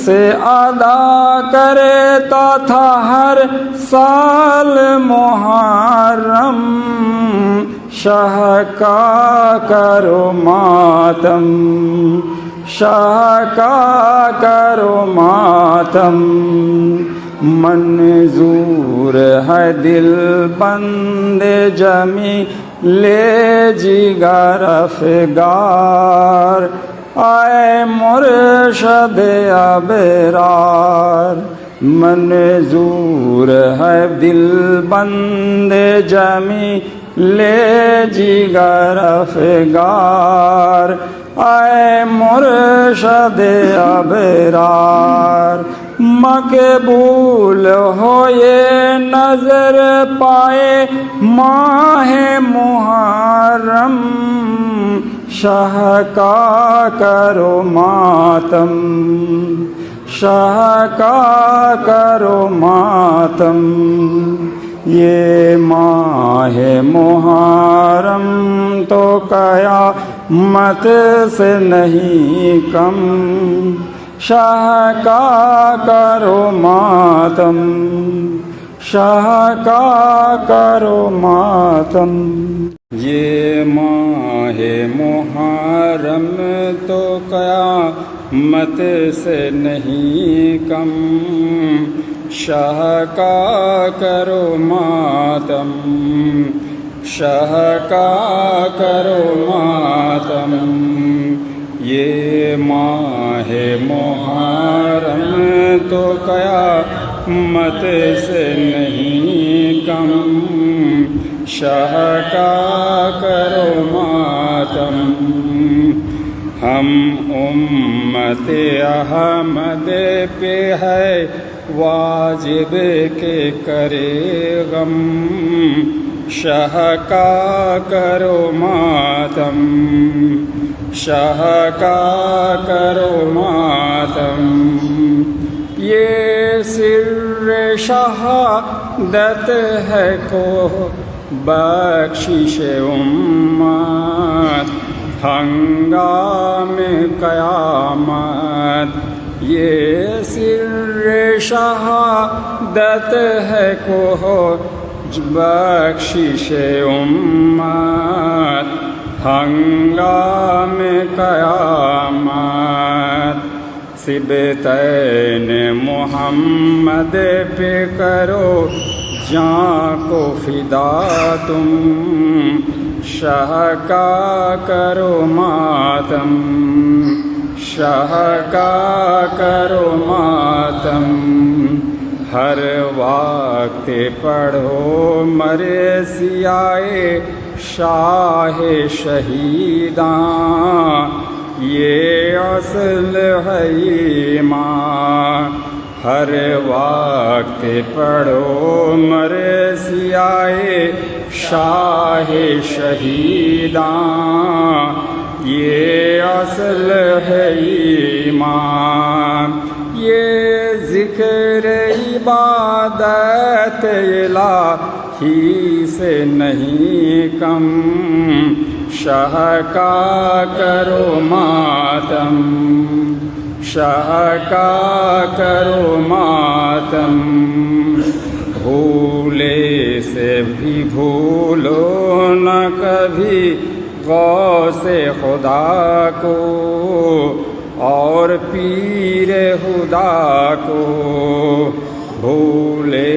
سے ادا کرتا تھا ہر سال محرم، شاہ کا کرو ماتم، شاہ کا کرو ماتم۔ منظور ہے دل بند جمی لے جگر افگار، آئے مرشد ابرار۔ منظور ہے دل بند جمی لے جگر افگار، آئے مرشد ابرار۔ مقبول ہو یہ نظر پائے ماہ محرم، شاہ کا کرو ماتم، شاہ کا کرو ماتم۔ یہ ماہ محرم تو قیامت سے نہیں کم، شاہ کا کرو ماتم، شاہ کا کرو ماتم۔ یہ ماہ محرم تو قیامت سے نہیں کم، شاہ کا کرو ماتم، شاہ کا کرو ماتم۔ یہ ماہ محرم تو قیامت سے نہیں کم، شاہ کا کرو ماتم۔ ہم امت احمد پہ ہے واجب کے کرے غم، شاہ کا کرو ماتم، شاہ کا کرو ماتم۔ یہ سر شہادت ہے کو بخشش امت، ہنگام قیامت۔ یہ سر شہادت ہے کو بخشش امت، ہنگام قیامت۔ صبتین محمد پہ کرو جاں کو فدا تم، شاہ کا کرو ماتم، شاہ کا کرو ماتم۔ ہر وقت پڑھو مرثیۂ شاہ شہیداں، یہ اصل ہے ایمان۔ ہر وقت پڑھو مرثیۂ شاہ شہیداں، یہ اصل ہے ایمان۔ یہ ذکر عبادت الہی سے نہیں کم، شاہ کا کرو ماتم، شاہ کا کرو ماتم۔ بھولے سے بھی بھولو نہ کبھی غوث خدا کو اور پیر خدا کو، بھولے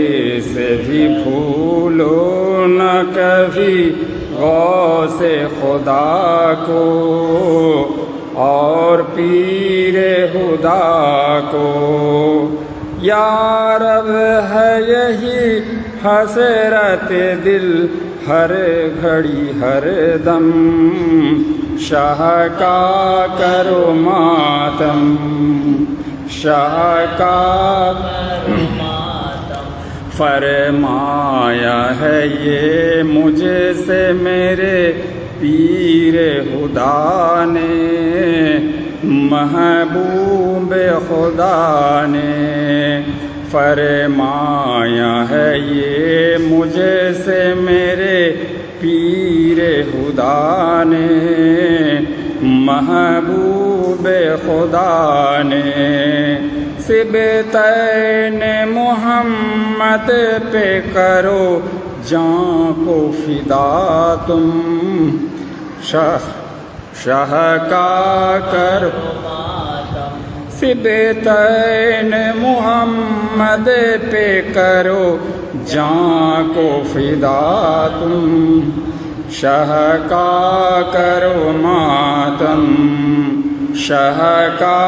سے بھی بھولو نہ کبھی غوث خدا کو اور پیر خدا کو۔ یا رب ہے یہی حسرت دل ہر گھڑی ہر دم، شاہ کا کرو ماتم، شاہ کا فرمایا ہے یہ مجھ سے میرے پیر خدا نے، محبوب خدا نے فرمایا ہے یہ مجھ سے میرے پیر خدا نے، محبوب خدا نے۔ صبتین محمد پہ کرو جاں کو فدا تم، شاہ کا کرو صبتین محمد پہ کرو جاں کو فدا تم، شاہ کا کرو ماتم، شاہ کا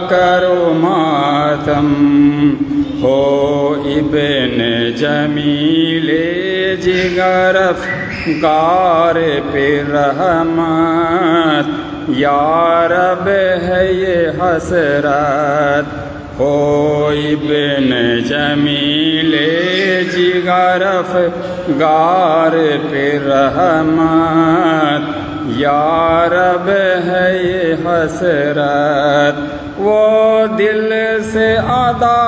کرو ماتم۔ ہو ابن جمیل جگر افگار پہ رحمت، یا رب ہے یہ حسرت۔ ہو ابن جمیل جگر افگار پہ رحمت، یا رب ہے یہ حسرت۔ وہ دل سے ادا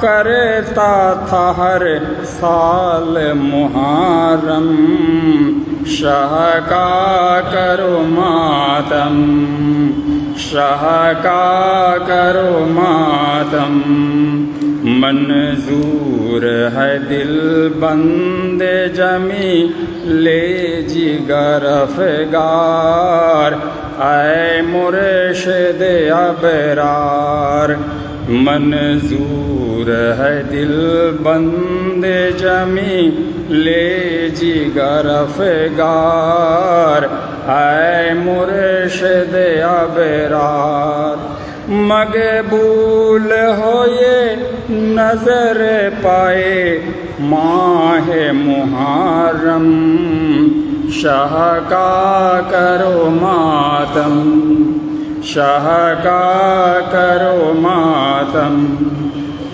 کرتا تھا ہر سال محرم، شاہ کا کرو ماتم، شاہ کا کرو ماتم منظور ہے دل بند جمی لے جگر افگار اے مرشد ابرار منظور ہے دل بند جمی لے جگر افگار اے مرشد ابرار مقبول ہو یہ نظر پائے ماہ محرم شاہ کا کرو ماتم شاہ کا کرو ماتم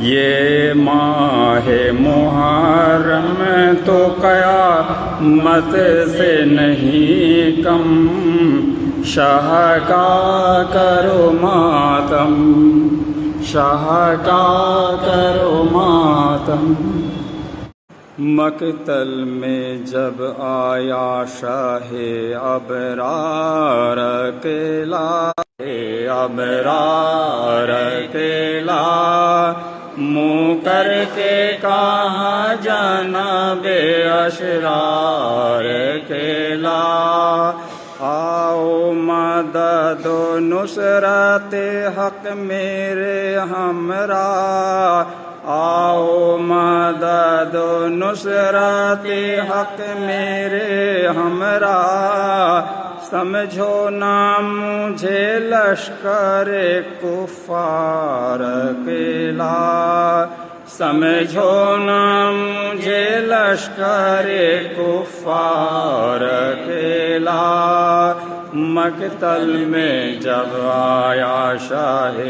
یہ ماہ محرم تو قیامت سے نہیں کم شاہ کا کرو ماتم شاہ کا کرو ماتم مقتل میں جب آیا شاہ ابرار اکیلا ابرار اکیلا منہ کر کے کہاں جناب اشرار اکیلا آؤ مدد و نصرت حق میرے ہمراہ آؤ مدد و نصرت حق میرے ہمراہ سمجھو نہ مجھے لشکر کفار اکیلا سمجھو نہ مجھے لشکر کفار اکیلا مقتل میں جب آیا شاہ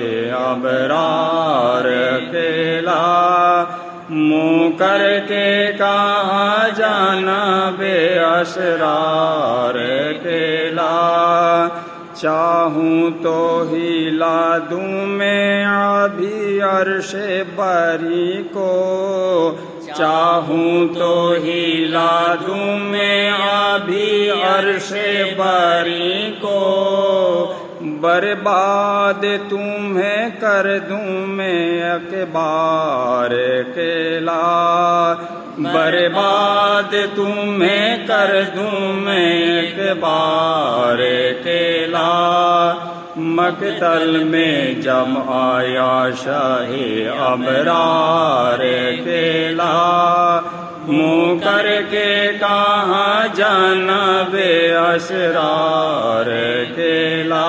ابرار اکیلا منہ کر کے کہاں جناب اشرار اکیلا چاہوں تو ہلا دوں میں ابھی عرش بری کو چاہوں تو ہلا دوں میں ابھی عرش بری کو برباد تمہیں کر دوں میں اکبار اکیلا برباد تمہیں کر دوں میں اکبار اکیلا مقتل میں جب آیا شاہ ابرار اکیلا منہ کر کے کہاں جناب اشرار اکیلا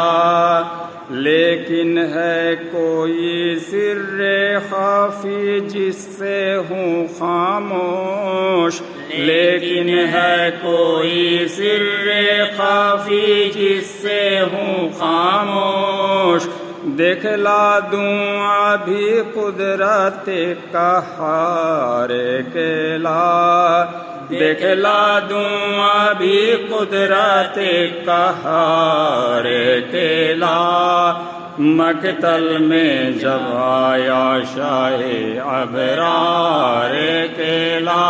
لیکن ہے کوئی سر خفی جس سے ہوں خاموش لیکن ہے کوئی سر خفی جس سے ہوں خاموش دکھلا دوں ابھی قدرت قہار اکیلا دکھلا دوں ابھی قدرت قہار اکیلا مقتل میں جب آیا شاہ ابرار اکیلا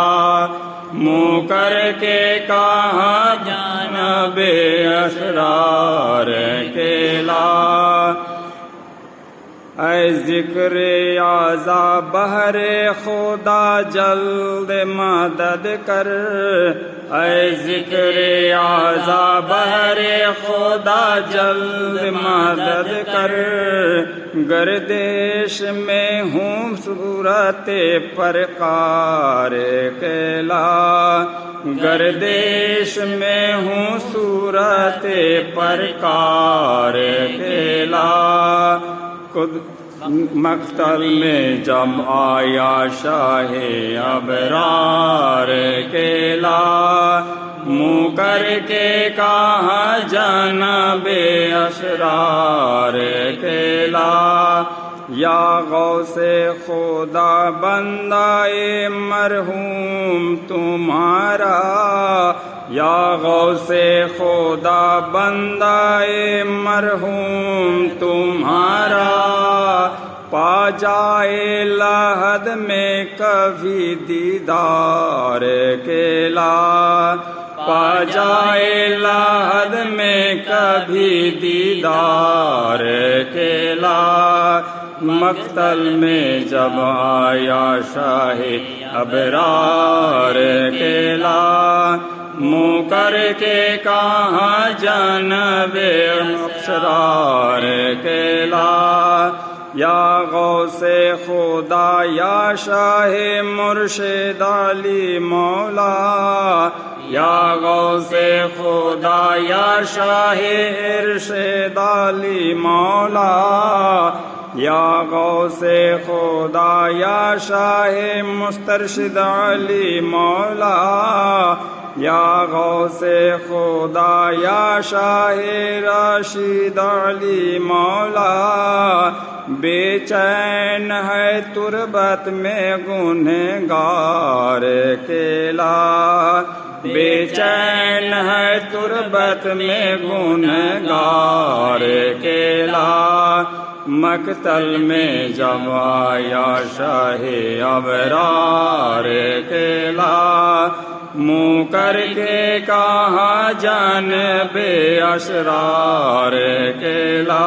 منہ کر کے کہاں جناب اشرار اکیلا اے ذکر اعضا بہر خدا جلد مدد کر اے ذکر اعضا بہر خدا جلد مدد کر گردش میں ہوں صورت پرکار اکیلا گردش میں ہوں صورت پرکار اکیلا مقتل میں جب آیا شاہ ابرار اکیلا منہ کر کے کہاں جناب اشرار اکیلا یا غوث خدا بندہ مرحوم تمہارا یا غوث خدا بندہ مرحوم تمہارا پا جائے لحد میں کبھی دیدار اکیلا پا جائے لحد میں کبھی دیدار کیلا مقتل میں جب آیا شاہ ابرار کیلا منہ کر کے کہاں جانب اسرار کیلا یا غوث خدا یا شاہ مرشد علی مولا یا غوث خدا یا شاہ ارشد علی مولا یا غوث خدا یا شاہ مسترشد علی مولا یا غوث خدا یا شاہ راشد علی مولا بے چین ہے تربت میں گنہگار کیلا بے چین ہے تربت میں گنہگار کیلا مقتل میں جب آیا شاہ ابرار کیلا منہ کر کے کہا جانب اشرار کیلا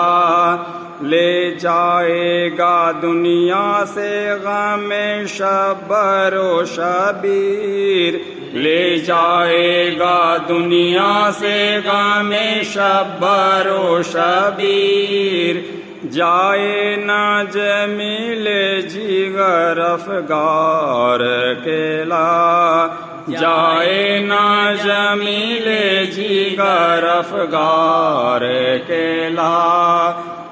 لے جائے گا دنیا سے غم شبر و شبیر لے جائے گا دنیا سے غم شبر و شبیر جائے نہ جمیل جگر افگار کیلا جائے نہ جمیل جگر افگار کیلا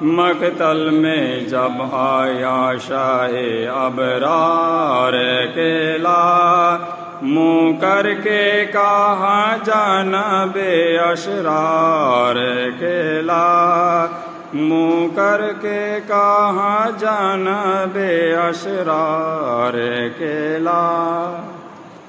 مقتل میں جب آیا شاہ ابرار کیلا منہ کر کے کہا جانب اشرار کیلا منہ کر کے کہا جانب اشرار کیلا